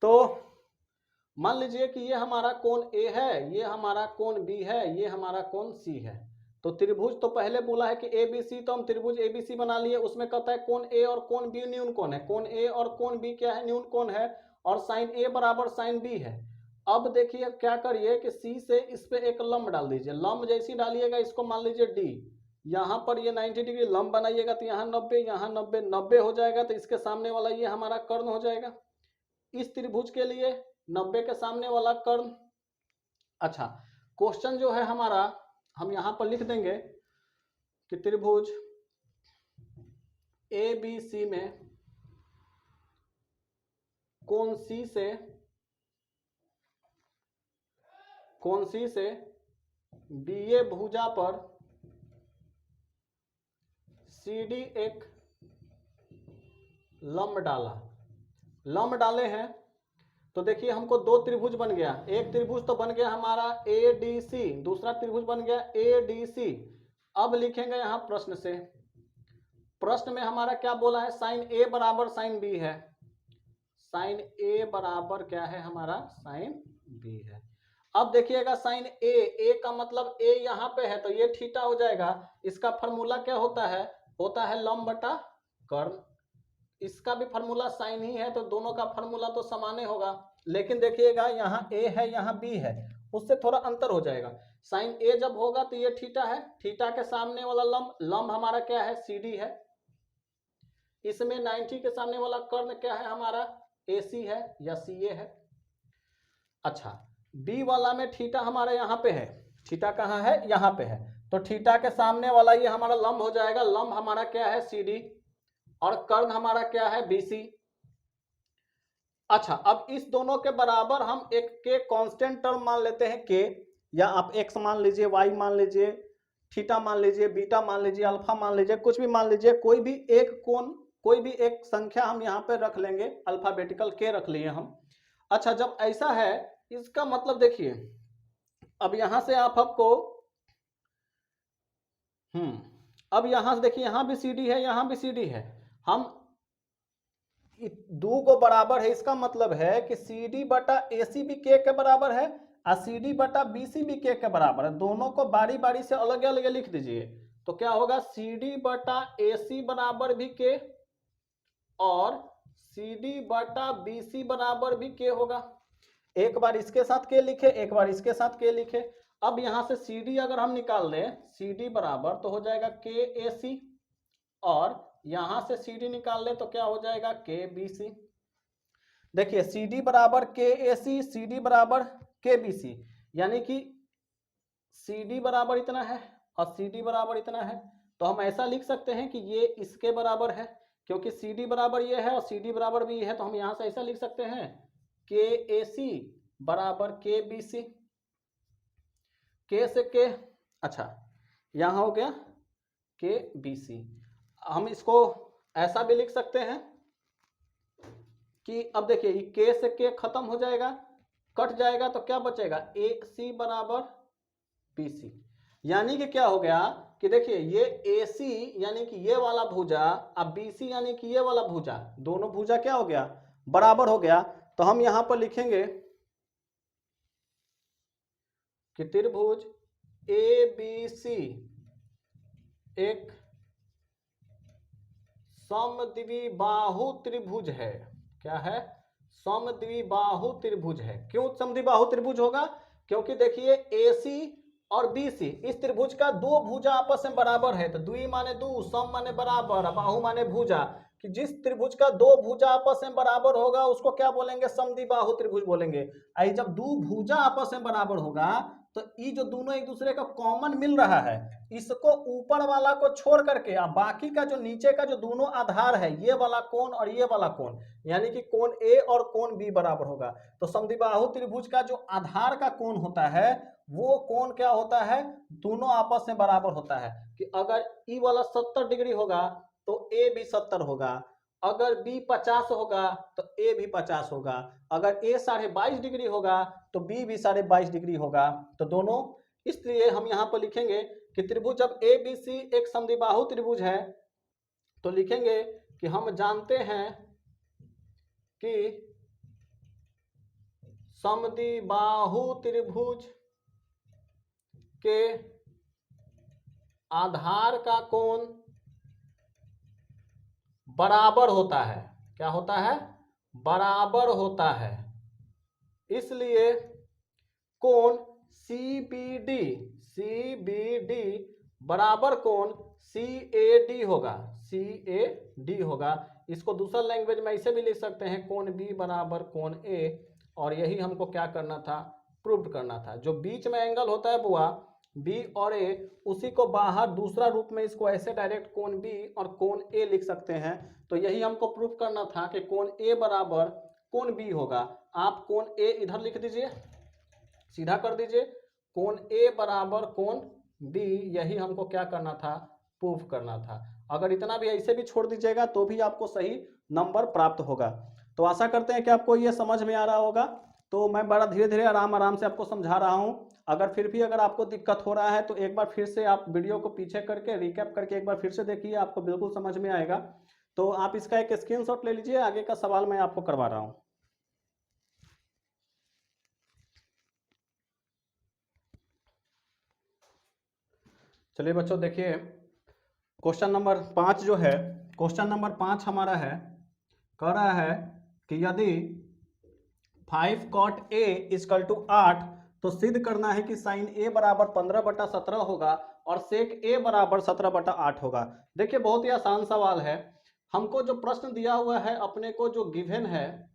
तो मान लीजिए कि ये हमारा कोण A है, ये हमारा कोण B है, ये हमारा कोण C है। तो त्रिभुज तो पहले बोला है कि ABC, तो हम त्रिभुज ABC बना लिए, उसमें कहता है कोण A और कोण B न्यून कोण है, कोण A और कोण B क्या है न्यून कोण है, और साइन A बराबर साइन B है। अब देखिए क्या करिए कि C से इस पे एक लंब डाल दीजिए, लंब जैसी डालिएगा इसको मान लीजिए D, यहाँ पर ये 90 डिग्री लंब बनाइएगा तो यहाँ 90, यहाँ 90, 90 हो जाएगा, तो इसके सामने वाला ये हमारा कर्ण हो जाएगा। इस त्रिभुज के लिए 90 के सामने वाला कर्ण। अच्छा क्वेश्चन जो है हमारा हम यहाँ पर लिख देंगे कि त्रिभुज ABC में कोण C से BA भुजा पर CD एक लंब डाला, लंब डाले हैं तो देखिए हमको दो त्रिभुज बन गया, एक त्रिभुज तो बन गया हमारा ADC, दूसरा त्रिभुज बन गया ADC। अब लिखेंगे यहाँ प्रश्न से, प्रश्न में हमारा क्या बोला है साइन A बराबर साइन B है, साइन A बराबर क्या है हमारा साइन B है। अब देखिएगा साइन A का मतलब A यहाँ पे है तो ये थीटा हो जाएगा, इसका फॉर्मूला क्या होता है लंब बटा कर्ण, इसका भी फॉर्मूला साइन ही है तो दोनों का फॉर्मूला तो समान ही होगा। लेकिन देखिएगा यहाँ A है यहाँ B है, उससे थोड़ा अंतर हो जाएगा। साइन A जब होगा तो ये थीटा है, थीटा के सामने वाला लंब, लंब हमारा क्या है CD है, इसमें 90 के सामने वाला कर्ण क्या है हमारा AC है या CA है। अच्छा B वाला में थीटा हमारा यहाँ पे है, थीटा कहाँ है यहाँ पे है, तो थीटा के सामने वाला ये हमारा लंब हो जाएगा, लंब हमारा क्या है CD और कर्ण हमारा क्या है BC। अच्छा अब इस दोनों के बराबर हम एक के कांस्टेंट टर्म मान लेते हैं k, या आप x मान लीजिए, y मान लीजिए, थीटा मान लीजिए, बीटा मान लीजिए, अल्फा मान लीजिए, कुछ भी मान लीजिए, कोई भी एक कोण, कोई भी एक संख्या हम यहाँ पे रख लेंगे, अल्फाबेटिकल k रख लिए हम। अच्छा जब ऐसा है इसका मतलब देखिए अब यहां से आप आपको अब यहां से देखिए यहाँ भी CD है यहाँ भी CD है, हम दो को बराबर है, इसका मतलब है कि CD बटा AC भी k के बराबर है और CD बटा BC भी k के बराबर है। दोनों को बारी बारी से अलग अलग लिख दीजिए तो क्या होगा CD बटा AC बराबर भी k और CD बटा BC बराबर भी k होगा। एक बार इसके साथ k लिखे, एक बार इसके साथ k लिखे। अब यहां से सी डी अगर हम निकाल लें, सी डी बराबर तो हो जाएगा के ए सी, और यहां से सी डी निकाल ले तो क्या हो जाएगा के बी सी। देखिए सी डी बराबर के ए सी, सी डी बराबर के बी सी, यानी कि सी डी बराबर इतना है और सी डी बराबर इतना है। तो हम ऐसा लिख सकते हैं कि ये इसके बराबर है, क्योंकि सी डी बराबर ये है और सी डी बराबर भी है। तो हम यहां से ऐसा लिख सकते हैं के ए सी बराबर के बी सी, के से के, अच्छा यहां हो गया के बी सी। हम इसको ऐसा भी लिख सकते हैं कि अब देखिए के से के खत्म हो जाएगा, कट जाएगा, तो क्या बचेगा ए सी बराबर बी सी। यानी कि क्या हो गया कि देखिए ये ए सी यानी कि ये वाला भुजा, अब बी सी यानी कि ये वाला भुजा, दोनों भुजा क्या हो गया बराबर हो गया। तो हम यहां पर लिखेंगे कि त्रिभुज ए बी सी एक समद्विबाहु त्रिभुज है। क्या है? समद्विबाहु त्रिभुज है। क्यों समद्विबाहु त्रिभुज होगा? क्योंकि देखिए AC और BC इस त्रिभुज का दो भुजा आपस में बराबर है। तो द्वि माने दो, सम माने बराबर, बाहु माने भुजा, कि जिस त्रिभुज का दो भुजा आपस में बराबर होगा उसको क्या बोलेंगे? समद्विबाहु त्रिभुज बोलेंगे। आई जब दो भुजा आपस में बराबर होगा तो ये जो दोनों एक दूसरे का कॉमन मिल रहा है, इसको ऊपर वाला को छोड़ करके बाकी का जो नीचे का जो दोनों आधार है, ये वाला कोण और ये वाला कोण, यानी कि कोण ए और कोण बी बराबर होगा। तो समद्विबाहु त्रिभुज का जो आधार का कोण होता है वो कोण क्या होता है? दोनों आपस में बराबर होता है। कि अगर ई वाला 70 डिग्री होगा तो ए भी 70 होगा, अगर बी 50 होगा तो ए भी 50 होगा, अगर ए 22.5 डिग्री होगा तो बी भी 22.5 डिग्री होगा। तो दोनों, इसलिए हम यहाँ पर लिखेंगे कि त्रिभुज जब ए बी सी एक समद्विबाहु त्रिभुज है तो लिखेंगे कि हम जानते हैं कि समद्विबाहु त्रिभुज के आधार का कोण बराबर होता है। क्या होता है? बराबर होता है। इसलिए कोण CBD बराबर कोण CAD होगा, CAD होगा। इसको दूसरा लैंग्वेज में ऐसे भी लिख सकते हैं, कोण B बराबर कोण A। और यही हमको क्या करना था? प्रूव करना था। जो बीच में एंगल होता है बुआ B और A, उसी को बाहर दूसरा रूप में इसको ऐसे डायरेक्ट कोण B और कोण A लिख सकते हैं। तो यही हमको प्रूव करना था कि कोण A बराबर कोण B होगा। आप कोण A इधर लिख दीजिए, सीधा कर दीजिए, कोण A बराबर कोण B, यही हमको क्या करना था? प्रूफ करना था। अगर इतना भी ऐसे भी छोड़ दीजिएगा तो भी आपको सही नंबर प्राप्त होगा। तो आशा करते हैं कि आपको ये समझ में आ रहा होगा। तो मैं बड़ा धीरे धीरे आराम से आपको समझा रहा हूँ। अगर फिर भी अगर आपको दिक्कत हो रहा है तो एक बार फिर से आप वीडियो को पीछे करके रिकैप करके एक बार फिर से देखिए, आपको बिल्कुल समझ में आएगा। तो आप इसका एक स्क्रीनशॉट ले लीजिए, आगे का सवाल मैं आपको करवा रहा हूँ। चलिए बच्चों देखिए, क्वेश्चन नंबर 5 जो है, क्वेश्चन नंबर 5 हमारा है, कह रहा है कि यदि 5 cot A इक्वल टू 8 तो सिद्ध करना है कि साइन A बराबर 15/17 होगा और सेक A बराबर 17/8 होगा। देखिए बहुत ही आसान सवाल है। हमको जो प्रश्न दिया हुआ है, अपने को जो गिवन है,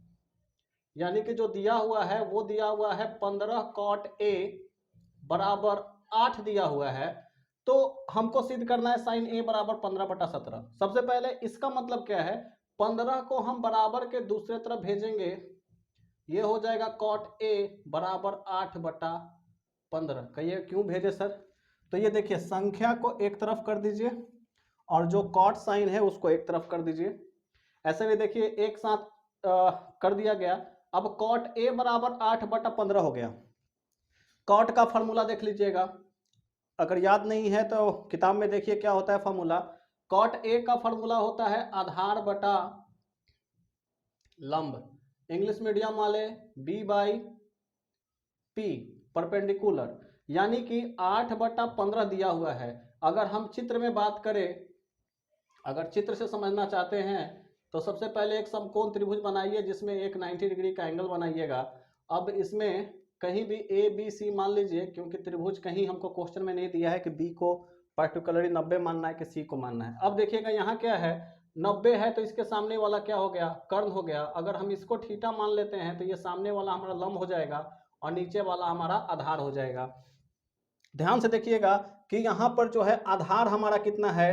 यानी कि जो दिया हुआ है वो दिया हुआ है 15 cot A बराबर 8 दिया हुआ है। तो हमको सिद्ध करना है साइन A बराबर 15/17। सबसे पहले इसका मतलब क्या है? 15 को हम बराबर के दूसरे तरफ भेजेंगे, ये हो जाएगा cot A बराबर 8/15। कहिए क्यों भेजे सर? तो ये देखिए संख्या को एक तरफ कर दीजिए और जो cot साइन है उसको एक तरफ कर दीजिए। ऐसे में देखिए एक साथ कर दिया गया। अब cot A बराबर 8/15 हो गया। cot का फॉर्मूला देख लीजिएगा, अगर याद नहीं है तो किताब में देखिए क्या होता है फॉर्मूला। cot A का फॉर्मूला होता है आधार बटा लंब, इंग्लिश मीडियम वाले B/P परपेंडिकुलर, यानी कि 8/15 दिया हुआ है। अगर हम चित्र में बात करें, अगर चित्र से समझना चाहते हैं तो सबसे पहले एक समकोण त्रिभुज बनाइए जिसमें एक 90 डिग्री का एंगल बनाइएगा। अब इसमें कहीं भी ए बी सी मान लीजिए, क्योंकि त्रिभुज कहीं हमको क्वेश्चन में नहीं दिया है कि बी को पर्टिकुलरली 90 मानना है कि सी को मानना है। अब देखिएगा यहाँ क्या है, 90 है तो इसके सामने वाला क्या हो गया, कर्ण हो गया। अगर हम इसको थीटा मान लेते हैं तो ये सामने वाला हमारा लंब हो जाएगा और नीचे वाला हमारा आधार हो जाएगा। ध्यान से देखिएगा कि यहाँ पर जो है आधार हमारा कितना है,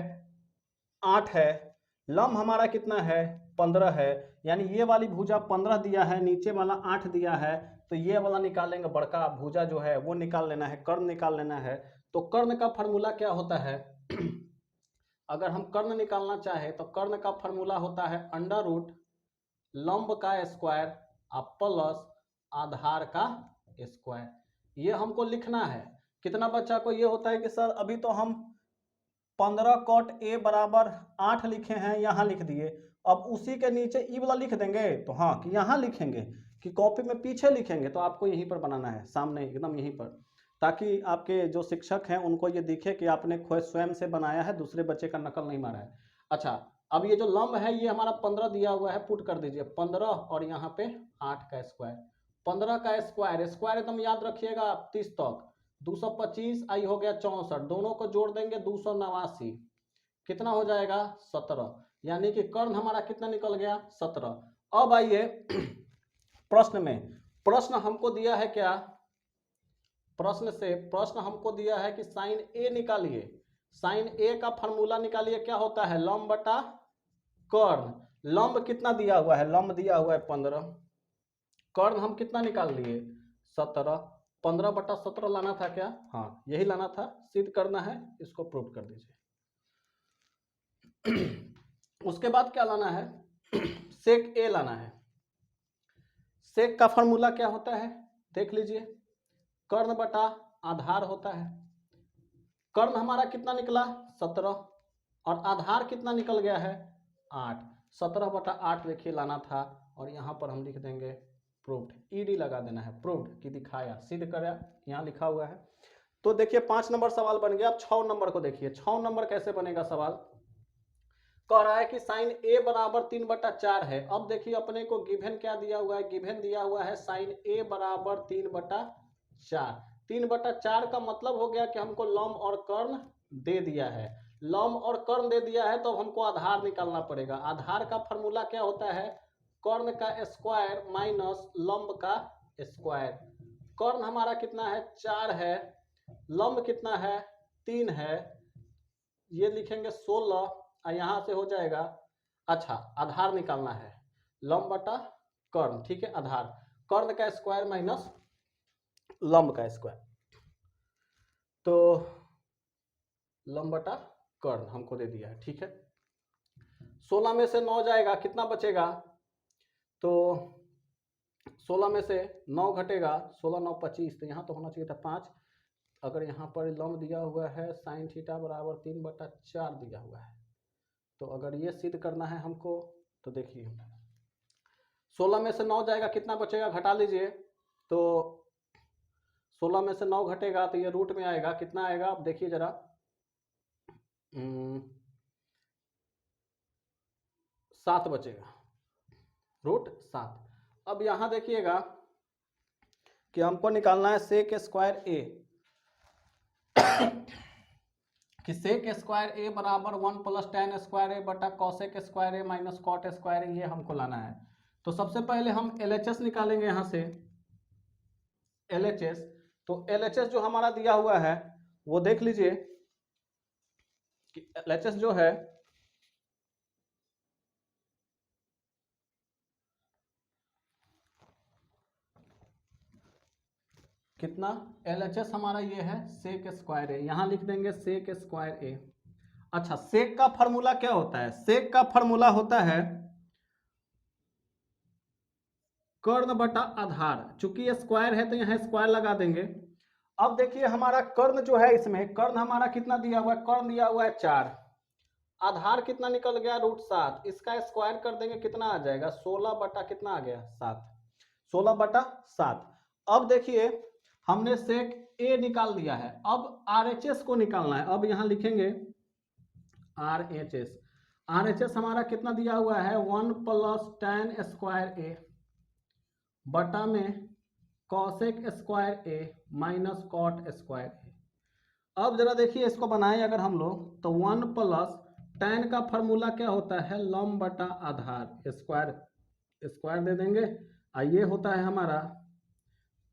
8 है, लंब हमारा कितना है, 15 है, यानी ये वाली भुजा 15 दिया है, नीचे वाला 8 दिया है, तो ये वाला निकालेंगे, बड़का भुजा जो है वो निकाल लेना है, कर्ण निकाल लेना है। तो कर्ण का फार्मूला क्या होता है अगर हम कर्ण निकालना चाहे तो कर्ण का फार्मूला होता है अंडर रूट लंब का स्क्वायर प्लस आधार का स्क्वायर। ये हमको लिखना है। कितना बच्चा को ये होता है कि सर अभी तो हम 15 कॉट ए बराबर 8 लिखे हैं, यहाँ लिख दिए, अब उसी के नीचे ई वाला लिख देंगे। तो हाँ कि यहाँ लिखेंगे कि कॉपी में पीछे लिखेंगे, तो आपको यहीं पर बनाना है, सामने एकदम यहीं पर, ताकि आपके जो शिक्षक हैं उनको ये दिखे कि आपने खुद स्वयं से बनाया है, दूसरे बच्चे का नकल नहीं मारा है। अच्छा, अब ये जो लंब है ये हमारा 15 दिया हुआ है, पुट कर दीजिए 15 और यहाँ पे 8 का स्क्वायर, 15 का स्क्वायर, स्क्वायर एकदम याद रखिएगा 30 तक, 225 आई हो गया 64, दोनों को जोड़ देंगे 289, कितना हो जाएगा 17, यानी कि कर्ण हमारा कितना निकल गया 17। अब आइए प्रश्न में, प्रश्न हमको दिया है क्या, प्रश्न हमको दिया है कि साइन ए निकालिए। साइन ए का फार्मूला निकालिए, क्या होता है, लंब बटा कर्ण। लंब कितना दिया हुआ है, लंब दिया हुआ है 15, कर्ण हम कितना निकाल लिए 17, 15 बटा 17 लाना था क्या, हाँ यही लाना था, सिद्ध करना है, इसको प्रूव कर दीजिए। उसके बाद क्या लाना है, सेक ए लाना है। सेक का फार्मूला क्या होता है देख लीजिए, कर्ण बटा आधार होता है। कर्ण हमारा कितना निकला 17 और आधार कितना निकल गया है 8, 17 बटा 8 देखिए लाना था, और यहाँ पर हम लिख देंगे प्रूव्ड, ईडी लगा देना है, प्रूव्ड की दिखाया, सिद्ध कराया, यहाँ लिखा हुआ है। तो देखिए 5 नंबर सवाल बन गया। अब 6 नंबर को देखिए, 6 नंबर कैसे बनेगा सवाल, कह रहा है कि साइन ए बराबर 3/4 है। अब देखिए अपने को गिवन क्या दिया हुआ है, गिवन दिया हुआ है साइन ए बराबर 3/4। 3/4 का मतलब हो गया कि हमको लंब और कर्ण दे दिया है, लंब और कर्ण दे दिया है, तो हमको आधार निकालना पड़ेगा। आधार का फॉर्मूला क्या होता है, कर्ण का स्क्वायर माइनस लंब का स्क्वायर। कर्ण हमारा कितना है 4 है, लंब कितना है 3 है, ये लिखेंगे 16, यहां से हो जाएगा। अच्छा, आधार निकालना है, लंब बटा कर्ण, ठीक है, आधार कर्ण का स्क्वायर माइनस लंब का स्क्वायर, तो लंब बटा कर्ण हमको दे दिया है, ठीक है। 16 में से 9 जाएगा, कितना बचेगा, तो 16 में से 9 घटेगा, 16 9 25, तो यहाँ तो होना चाहिए था 5। अगर यहाँ पर लंब दिया हुआ है साइन थीटा बराबर 3/4 दिया हुआ है, तो अगर ये सिद्ध करना है हमको, तो देखिए 16 में से 9 जाएगा, कितना बचेगा घटा लीजिए, तो 16 में से 9 घटेगा तो ये रूट में आएगा, कितना आएगा अब देखिए जरा, 7 बचेगा, रूट 7। अब यहां देखिएगा कि हमको निकालना है सेक स्क्वायर ए, कि सेक स्क्वायर ए बराबर 1 + tan स्क्वायर ए बटा कॉसेक स्क्वायर ए माइनस कॉट स्क्वायर ए, ये हमको लाना है। तो सबसे पहले हम LHS निकालेंगे यहाँ से, LHS। तो LHS जो हमारा दिया हुआ है वो देख लीजिए कि LHS जो है कितना, LHS हमारा ये है सेक स्क्वायर ए, यहां लिख देंगे सेक स्क्वायर ए। अच्छा, सेक का फार्मूला क्या होता है, सेक का फार्मूला होता है कर्ण बटा आधार, चूंकि स्क्वायर है तो यहाँ स्क्वायर लगा देंगे। अब देखिए हमारा कर्ण जो है, इसमें कर्ण हमारा कितना दिया हुआ है, कर्ण दिया हुआ है 4, आधार कितना निकल गया रूट 7, इसका स्क्वायर कर देंगे कितना आ जाएगा 16 बटा कितना आ गया 7, 16 बटा 7। अब देखिए हमने सेक ए निकाल दिया है, अब RHS को निकालना है। अब यहाँ लिखेंगे RHS, RHS हमारा कितना दिया हुआ है 1 + tan स्क्वायर ए बटा में कॉसेक स्क्वायर ए माइनस कॉट स्क्वायर ए। अब जरा देखिए इसको बनाएं अगर हम लोग तो 1 प्लस tan का फॉर्मूला क्या होता है, लंब बटा आधार, स्क्वायर स्क्वायर दे देंगे। ये होता है हमारा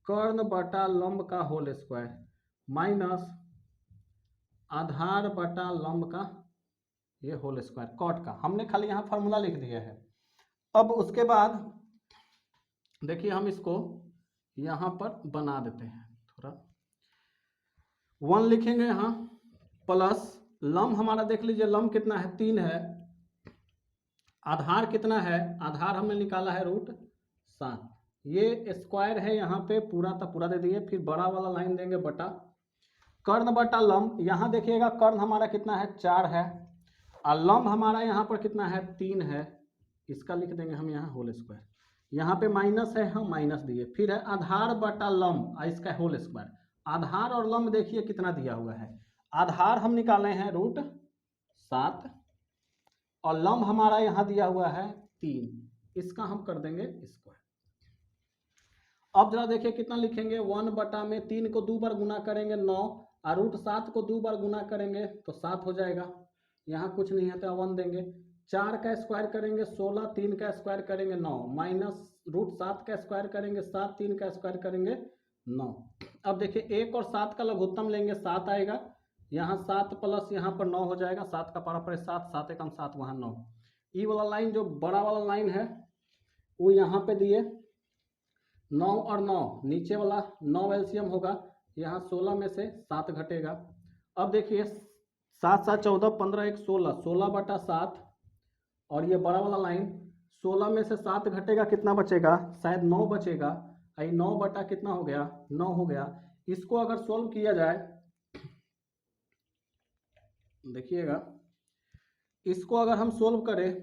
कर्ण बटा लंब का होल स्क्वायर माइनस आधार बटा लंब का ये होल स्क्वायर कॉट का। हमने खाली यहाँ फॉर्मूला लिख दिया है। अब उसके बाद देखिए हम इसको यहाँ पर बना देते हैं, थोड़ा 1 लिखेंगे यहाँ प्लस लंब हमारा देख लीजिए, लंब कितना है 3 है, आधार कितना है, आधार हमने निकाला है √7, ये स्क्वायर है यहाँ पे पूरा का पूरा दे दिए, फिर बड़ा वाला लाइन देंगे बटा कर्ण बटा लंब। यहाँ देखिएगा कर्ण हमारा कितना है 4 है और लंब हमारा यहाँ पर कितना है 3 है, इसका लिख देंगे हम यहाँ होल स्क्वायर। यहाँ पे माइनस है, हम माइनस दिए, फिर है आधार बटा लंब इसका होल स्क्वायर। आधार और लंब देखिए कितना दिया हुआ है, आधार हम निकाले हैं √7 और लंब हमारा यहाँ दिया हुआ है 3, इसका हम कर देंगे स्क्वायर। अब जरा देखिए कितना लिखेंगे, 1 बटा में 3 को 2 बार गुना करेंगे 9 और √7 को 2 बार गुना करेंगे तो 7 हो जाएगा। यहाँ कुछ नहीं है तो 1 देंगे, 4 का स्क्वायर करेंगे 16, 3 का स्क्वायर करेंगे 9, माइनस √7 का स्क्वायर करेंगे 7, 3 का स्क्वायर करेंगे 9। अब देखिए 1 और 7 का लघुत्तम लेंगे 7 आएगा, यहाँ 7 प्लस यहाँ पर 9 हो जाएगा, 7 का पारा पर 7, 7 एकम 7, वहाँ 9। ये वाला लाइन जो बड़ा वाला लाइन है वो यहाँ पे दिए 9 और 9, नीचे वाला 9 एलसीएम होगा, यहाँ 16 में से 7 घटेगा। अब देखिए 7 7 14 15 1 16, 16 बटा 7 और ये बड़ा वाला लाइन 16 में से 7 घटेगा, कितना बचेगा, शायद 9 बचेगा। 9 बटा कितना हो गया, 9 हो गया। इसको अगर सोल्व किया जाए, देखिएगा इसको अगर हम सोल्व करें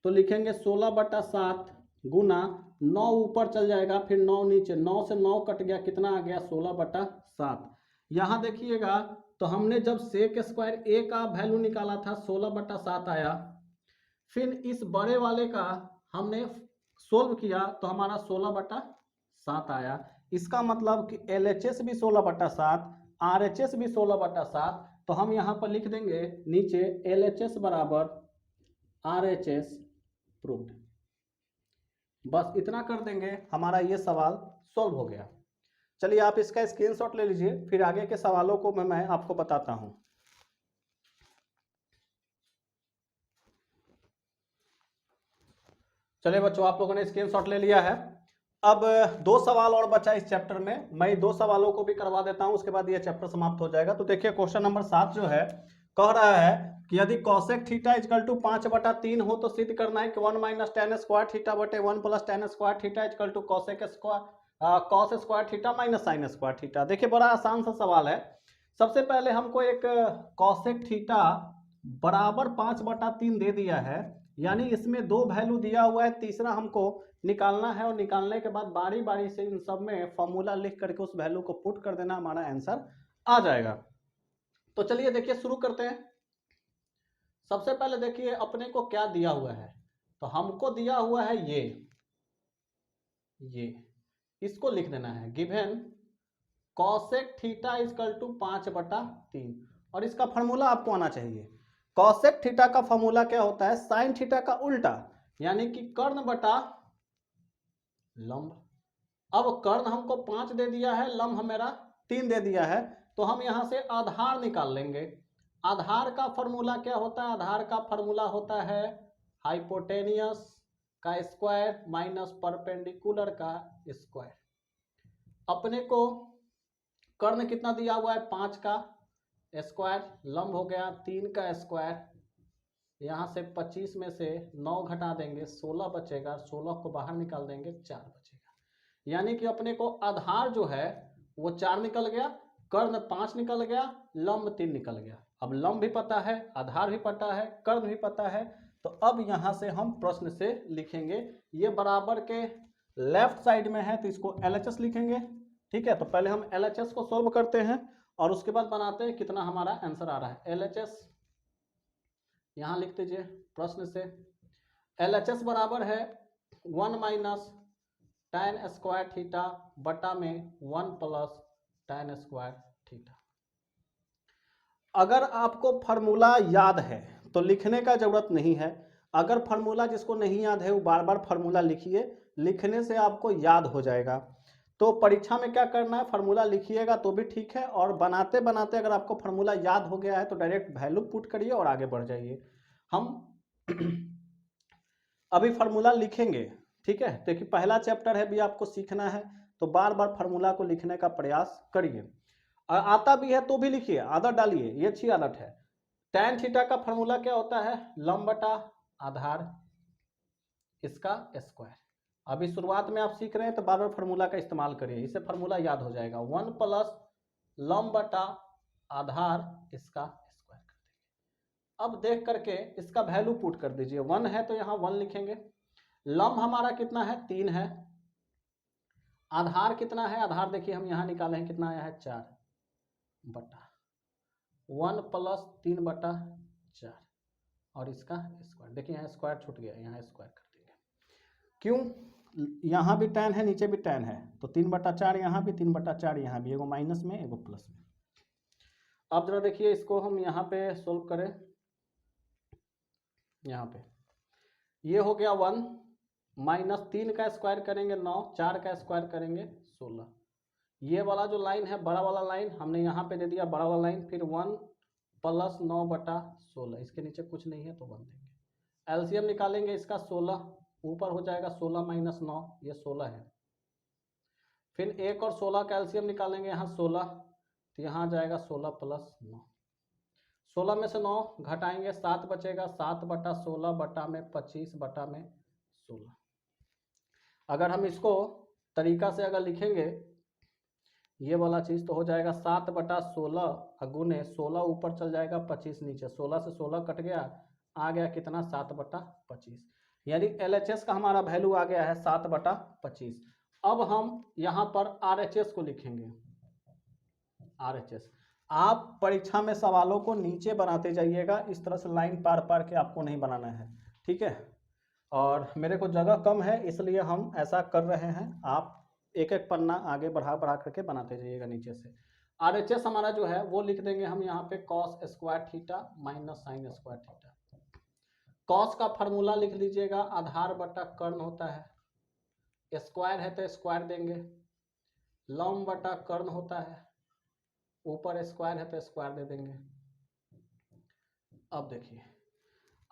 तो लिखेंगे 16 बटा 7 गुना 9 ऊपर चल जाएगा, फिर 9 नीचे, 9 से 9 कट गया, कितना आ गया 16 बटा 7। यहाँ देखिएगा तो हमने जब सेक स्क्वायर ए का वैल्यू निकाला था 16 बटा 7 आया, फिर इस बड़े वाले का हमने सोल्व किया तो हमारा 16 बटा 7 आया। इसका मतलब कि LHS भी 16 बटा 7, RHS भी 16 बटा 7, तो हम यहाँ पर लिख देंगे नीचे LHS बराबर RHS प्रूव्ड। बस इतना कर देंगे, हमारा ये सवाल सॉल्व हो गया। चलिए आप इसका स्क्रीनशॉट ले लीजिए, फिर आगे के सवालों को मैं आपको बताता हूँ। चलिए बच्चों, आप लोगों ने स्क्रीनशॉट ले लिया है। अब 2 सवाल और बचा इस चैप्टर में, मैं 2 सवालों को भी करवा देता हूं, उसके बाद ये चैप्टर समाप्त हो जाएगा। तो देखिए क्वेश्चन नंबर 7 जो है कह रहा है कि यदि कॉसेक थीटा इक्वल टू 5/3 हो तो सिद्ध करना है कि 1 माइनस tan स्क्वायर थीटा बटे 1 plus tan square theta equal to cosec square cos square theta minus sine square theta. देखिए बड़ा आसान सा सवाल है। सबसे पहले हमको एक कॉसेक थीटा बराबर 5/3 दे दिया है, यानी इसमें 2 वैल्यू दिया हुआ है, तीसरा हमको निकालना है और निकालने के बाद बारी बारी से इन सब में फॉर्मूला लिख करके उस वैल्यू को पुट कर देना, हमारा आंसर आ जाएगा। तो चलिए देखिए शुरू करते हैं। सबसे पहले देखिए अपने को क्या दिया हुआ है, तो हमको दिया हुआ है ये इसको लिख देना है, given cosec theta equal to 5/3 और इसका फॉर्मूला आपको आना चाहिए। कॉसेक थीटा का फॉर्मूला क्या होता है, साइन थीटा का उल्टा, यानी कि कर्ण बटा लंब। अब कर्ण हमको 5 दे दिया है, लंब हमारा 3 दे दिया है, तो हम यहां से आधार निकाल लेंगे। आधार का फॉर्मूला क्या होता है, आधार का फॉर्मूला होता है हाइपोटेनियस का स्क्वायर माइनस परपेंडिकुलर का स्क्वायर। अपने को कर्ण कितना दिया हुआ है, 5 का स्क्वायर, लंब हो गया 3 का स्क्वायर, यहाँ से 25 में से 9 घटा देंगे 16 बचेगा, 16 को बाहर निकाल देंगे 4 बचेगा। यानी कि अपने को आधार जो है वो 4 निकल गया, कर्ण 5 निकल गया, लंब 3 निकल गया। अब लंब भी पता है, आधार भी पता है, कर्ण भी पता है, तो अब यहाँ से हम प्रश्न से लिखेंगे, ये बराबर के लेफ्ट साइड में है तो इसको LHS लिखेंगे। ठीक है, तो पहले हम LHS को सोल्व करते हैं और उसके बाद बनाते हैं कितना हमारा आंसर आ रहा है। LHS यहां लिख दीजिए प्रश्न से, LHS बराबर है 1 माइनस tan स्क्वायर थीटा बटा में 1 प्लस tan स्क्वायर थीटा। अगर आपको फार्मूला याद है तो लिखने का जरूरत नहीं है। अगर फार्मूला जिसको नहीं याद है वो बार बार फार्मूला लिखिए, लिखने से आपको याद हो जाएगा। तो परीक्षा में क्या करना है, फार्मूला लिखिएगा तो भी ठीक है, और बनाते बनाते अगर आपको फार्मूला याद हो गया है तो डायरेक्ट वैल्यू पुट करिए और आगे बढ़ जाइए। हम अभी फार्मूला लिखेंगे, ठीक है। देखिए पहला चैप्टर है, भी आपको सीखना है तो बार बार फार्मूला को लिखने का प्रयास करिए। आता भी है तो भी लिखिए, आदत डालिए, ये अच्छी आदत है। tan थीटा का फार्मूला क्या होता है, लंब बटा आधार इसका स्क्वायर। अभी शुरुआत में आप सीख रहे हैं तो बार बार फार्मूला का इस्तेमाल करिए, इससे फार्मूला याद हो जाएगा। 1 प्लस लंब बटा आधार इसका स्क्वायर कर देंगे। अब देख करके इसका वैल्यू पुट कर दीजिए। 1 है तो यहाँ 1 लिखेंगे। लंब हमारा कितना है, 3 है। आधार कितना है, आधार देखिए हम यहाँ निकाले हैं, कितना आया है 4 बटा 1 प्लस 3 बटा 4 और इसका स्क्वायर। देखिए यहाँ स्क्वायर छूट गया, यहाँ स्क्वायर कर देंगे। क्यों, यहाँ भी tan है, नीचे भी tan है, तो 3 बटा 4 यहाँ भी, 3 बटा 4 यहाँ भी, एगो माइनस में एगो प्लस में। अब जरा देखिए इसको हम यहाँ पे सोल्व करें। यहाँ पे ये हो गया 1 माइनस 3 का स्क्वायर करेंगे 9, 4 का स्क्वायर करेंगे 16। ये वाला जो लाइन है बड़ा वाला लाइन हमने यहाँ पे दे दिया, बड़ा वाला लाइन, फिर 1 प्लस 9 बटा 16, इसके नीचे कुछ नहीं है तो 1 देंगे। एलसीएम निकालेंगे इसका 16, ऊपर हो जाएगा 16 माइनस 9, ये 16 है। फिर 1 और 16 का एलसीएम निकालेंगे, यहाँ 16, तो यहाँ आ जाएगा 16 प्लस 9। 16 में से 9 घटाएंगे, 7 बचेगा, 7 बटा 16 बटा में 25 बटा में 16। अगर हम इसको तरीका से अगर लिखेंगे ये वाला चीज़ तो हो जाएगा 7 बटा 16 गुने 16 ऊपर चल जाएगा, 25 नीचे, 16 से 16 कट गया, आ गया कितना 7 बटा 25। यानी LHS का हमारा वैल्यू आ गया है 7 बटा 25। अब हम यहाँ पर RHS को लिखेंगे। RHS आप परीक्षा में सवालों को नीचे बनाते जाइएगा, इस तरह से लाइन पार पार के आपको नहीं बनाना है, ठीक है। और मेरे को जगह कम है इसलिए हम ऐसा कर रहे हैं, आप एक एक पन्ना आगे बढ़ा बढ़ा करके बनाते जाइएगा नीचे से। RHS हमारा जो है वो लिख देंगे हम यहाँ पे cos square theta minus sine square theta. Cos का फार्मूला लिख लीजिएगा, आधार बटा कर्ण होता है, स्क्वायर है तो स्क्वायर देंगे, लंब बटा कर्ण होता है, ऊपर स्क्वायर है तो स्क्वायर दे देंगे। अब देखिए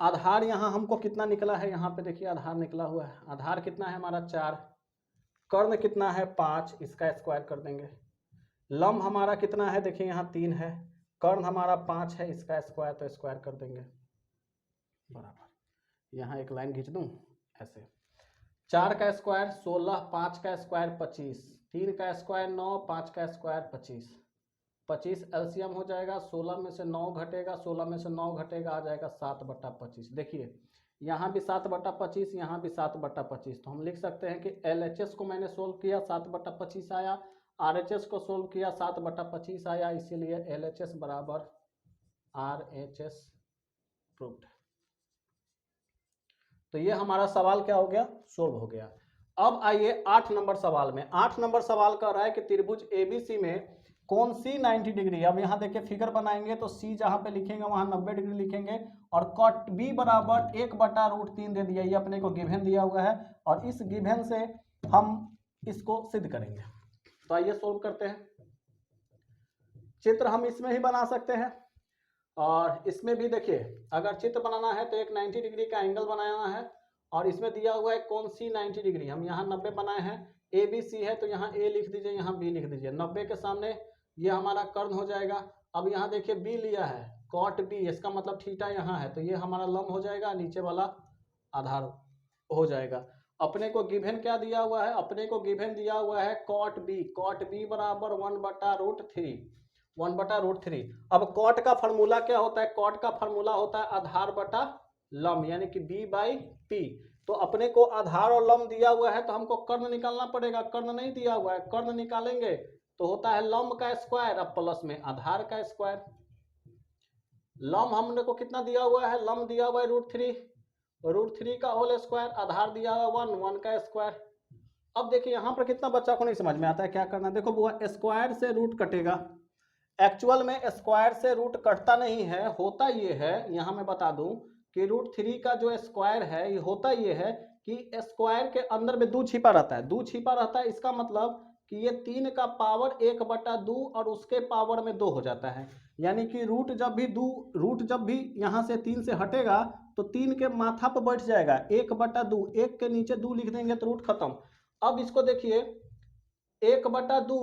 आधार यहाँ हमको कितना निकला है, यहाँ पे देखिए आधार निकला हुआ है। आधार कितना है हमारा 4, कर्ण कितना है 5, इसका स्क्वायर कर देंगे। लंब हमारा कितना है, देखिए यहाँ 3 है, कर्ण हमारा 5 है, इसका स्क्वायर तो स्क्वायर कर देंगे बराबर। यहाँ एक लाइन खींच दूं ऐसे, 4 का स्क्वायर 16, 5 का स्क्वायर 25, 3 का स्क्वायर 9, 5 का स्क्वायर 25, 25 एलसीएम हो जाएगा, 16 में से 9 घटेगा, 16 में से 9 घटेगा, आ जाएगा 7 बटा 25। देखिए यहाँ भी 7 बटा 25, यहाँ भी 7 बटा 25, तो हम लिख सकते हैं कि LHS को मैंने सोल्व किया 7 बटा 25 आया, RHS को सोल्व किया 7 बटा 25 आया, इसीलिए LHS बराबर RHS प्रूव्ड। तो ये हमारा सवाल क्या हो गया, सोल्व हो गया। अब आइए 8 नंबर सवाल में। 8 नंबर सवाल कह रहा है कि त्रिभुज ABC में कौन सी 90 डिग्री, अब यहाँ देखिए फिगर बनाएंगे तो C जहाँ पे लिखेंगे वहाँ 90 डिग्री लिखेंगे, और कॉट B बराबर 1/√3 दे दिया, ये अपने को गिवन दिया हुआ है, और इस गिवन से हम इसको सिद्ध करेंगे। तो आइए सोल्व करते हैं। चित्र हम इसमें ही बना सकते हैं, और इसमें भी देखिए अगर चित्र बनाना है तो एक 90 डिग्री का एंगल बनाना है, और इसमें दिया हुआ है कौन सी 90 डिग्री, हम यहाँ 90 बनाए हैं, ABC है तो यहाँ A लिख दीजिए, यहाँ B लिख दीजिए, 90 के सामने ये हमारा कर्ण हो जाएगा। अब यहाँ देखिए B लिया है कॉट B, इसका मतलब थीटा यहाँ है, तो ये हमारा लंब हो जाएगा, नीचे वाला आधार हो जाएगा। अपने को गिवन क्या दिया हुआ है, अपने को गिवन दिया हुआ है कॉट B बराबर 1/√3, 1/√3। अब कॉट का फार्मूला क्या होता है, कॉट का फार्मूला होता है आधार बटा लंब, यानी कि B/P। तो अपने को आधार और लंब दिया हुआ है तो हमको कर्ण निकालना पड़ेगा, कर्ण नहीं दिया हुआ है, कर्ण निकालेंगे तो होता है लंब का स्क्वायर, अब प्लस में आधार का स्क्वायर। लंब हमने को कितना दिया हुआ है, लंब दिया हुआ है √3, √3 का होल स्क्वायर, आधार दिया हुआ 1 का स्क्वायर, अब देखिए यहाँ पर कितना बच्चा को नहीं समझ में आता है क्या करना है। देखो बुआ, स्क्वायर से रूट कटेगा, एक्चुअल में स्क्वायर से रूट कटता नहीं है, होता ये है, यहाँ मैं बता दूं कि √3 का जो स्क्वायर है ये होता ये है कि स्क्वायर के अंदर में 2 छिपा रहता है, 2 छिपा रहता है, इसका मतलब कि ये 3 का पावर 1/2 और उसके पावर में 2 हो जाता है। यानी कि रूट जब भी यहाँ से 3 से हटेगा तो 3 के माथा पर बैठ जाएगा 1/2, 1 के नीचे 2 लिख देंगे तो रूट खत्म। अब इसको देखिए 1/2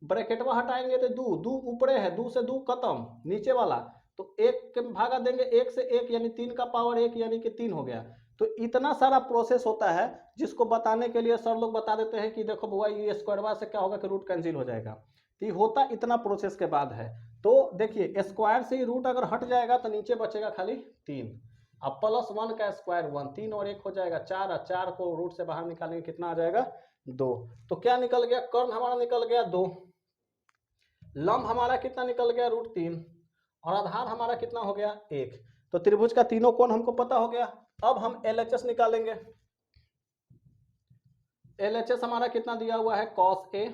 ब्रैकेटवा हटाएंगे तो 2 ऊपरे है, 2 से 2 खत्म नीचे वाला, तो 1 के भागा देंगे 1 से 1 यानी 3 का पावर 1 यानी कि 3 हो गया। तो इतना सारा प्रोसेस होता है जिसको बताने के लिए सर लोग बता देते हैं कि देखो बुआ ये स्क्वायरवा से क्या होगा कि रूट कैंसिल हो जाएगा। तो ये होता इतना प्रोसेस के बाद है। तो देखिए स्क्वायर से ही रूट अगर हट जाएगा तो नीचे बचेगा खाली 3, अब +1 का स्क्वायर 1, 3 और 1 हो जाएगा 4, और 4 को रूट से बाहर निकालेंगे कितना आ जाएगा 2। तो क्या निकल गया, कर्ण हमारा निकल गया 2, लंब हमारा कितना निकल गया √3, और आधार हमारा कितना हो गया 1। तो त्रिभुज का तीनों कोण हमको पता हो गया। अब हम LHS निकालेंगे। LHS हमारा कितना दिया हुआ है cos A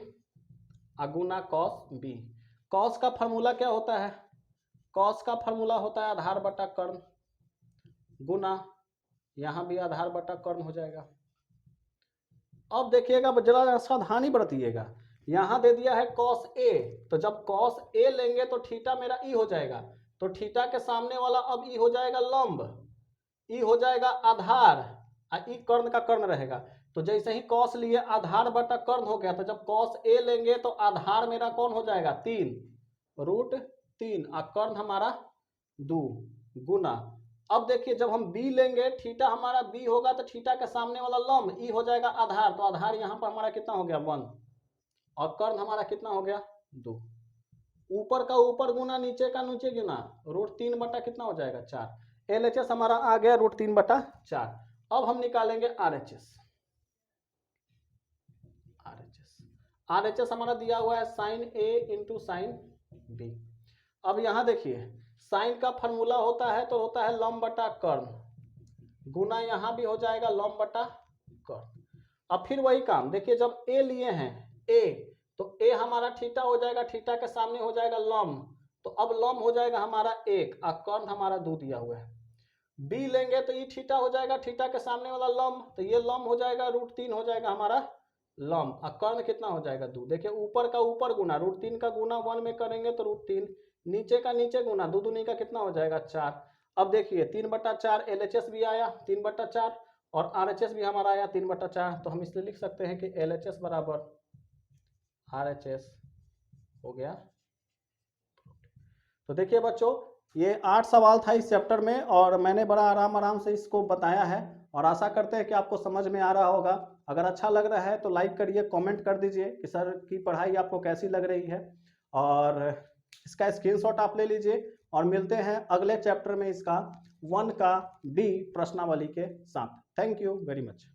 Guna cos B। cos का फॉर्मूला क्या होता है, cos का फॉर्मूला होता है आधार बटा कर्ण, गुना यहां भी आधार बटा कर्ण हो जाएगा। अब देखिएगा जरा सावधानी बरतिएगा, यहां दे दिया है cos A, तो जब cos A लेंगे तो थीटा मेरा ई हो जाएगा, तो थीटा के सामने वाला अब ई हो जाएगा लंब, ई हो जाएगा आधार, और ई कर्ण का कर्ण रहेगा। तो जैसे ही cos लिए आधार बटा कर्ण हो गया, तो जब cos A लेंगे तो आधार मेरा कौन हो जाएगा 3 √3, और कर्ण हमारा 2 गुना। अब देखिए जब हम b लेंगे, थीटा हमारा b होगा तो थीटा के सामने वाला लंब ई हो जाएगा आधार, तो आधार यहाँ पर हमारा कितना हो गया 1, और कर्ण हमारा कितना हो गया 2। ऊपर का ऊपर गुना नीचे का नीचे गुना, √3 बटा कितना हो जाएगा 4। LHS हमारा आ गया √3 बटा 4। अब हम निकालेंगे RHS हमारा दिया हुआ है sin A into sin B। अब यहाँ देखिए साइन का फॉर्मूला होता है तो होता है लंब बटा कर्ण, गुना यहाँ भी हो जाएगा लंब बटा कर्ण। अब फिर वही काम देखिए, जब A लिए हैं A, तो A हमारा थीटा हो जाएगा, थीटा के सामने हो जाएगा लंब, तो अब लंब हो जाएगा हमारा 1, और कर्ण हमारा 2 दिया हुआ है। B लेंगे तो ये थीटा हो जाएगा, थीटा के सामने वाला लंब, तो ये लंब हो जाएगा √3 हो जाएगा हमारा लंब, और कर्ण कितना हो जाएगा 2। देखिए ऊपर का ऊपर गुना, √3 का गुना 1 में करेंगे तो √3, नीचे का नीचे गुना, 2 दूनी का कितना हो जाएगा 4। अब देखिए 3/4 LHS भी आया 3/4, और RHS भी हमारा आया 3/4, तो हम इसलिए लिख सकते हैं कि LHS बराबर RHS हो गया। तो देखिए बच्चों ये 8 सवाल था इस चैप्टर में, और मैंने बड़ा आराम से इसको बताया है, और आशा करते हैं कि आपको समझ में आ रहा होगा। अगर अच्छा लग रहा है तो लाइक करिए, कमेंट कर दीजिए कि सर की पढ़ाई आपको कैसी लग रही है, और इसका स्क्रीनशॉट आप ले लीजिए, और मिलते हैं अगले चैप्टर में इसका 1 का B प्रश्नावली के साथ। Thank you very much.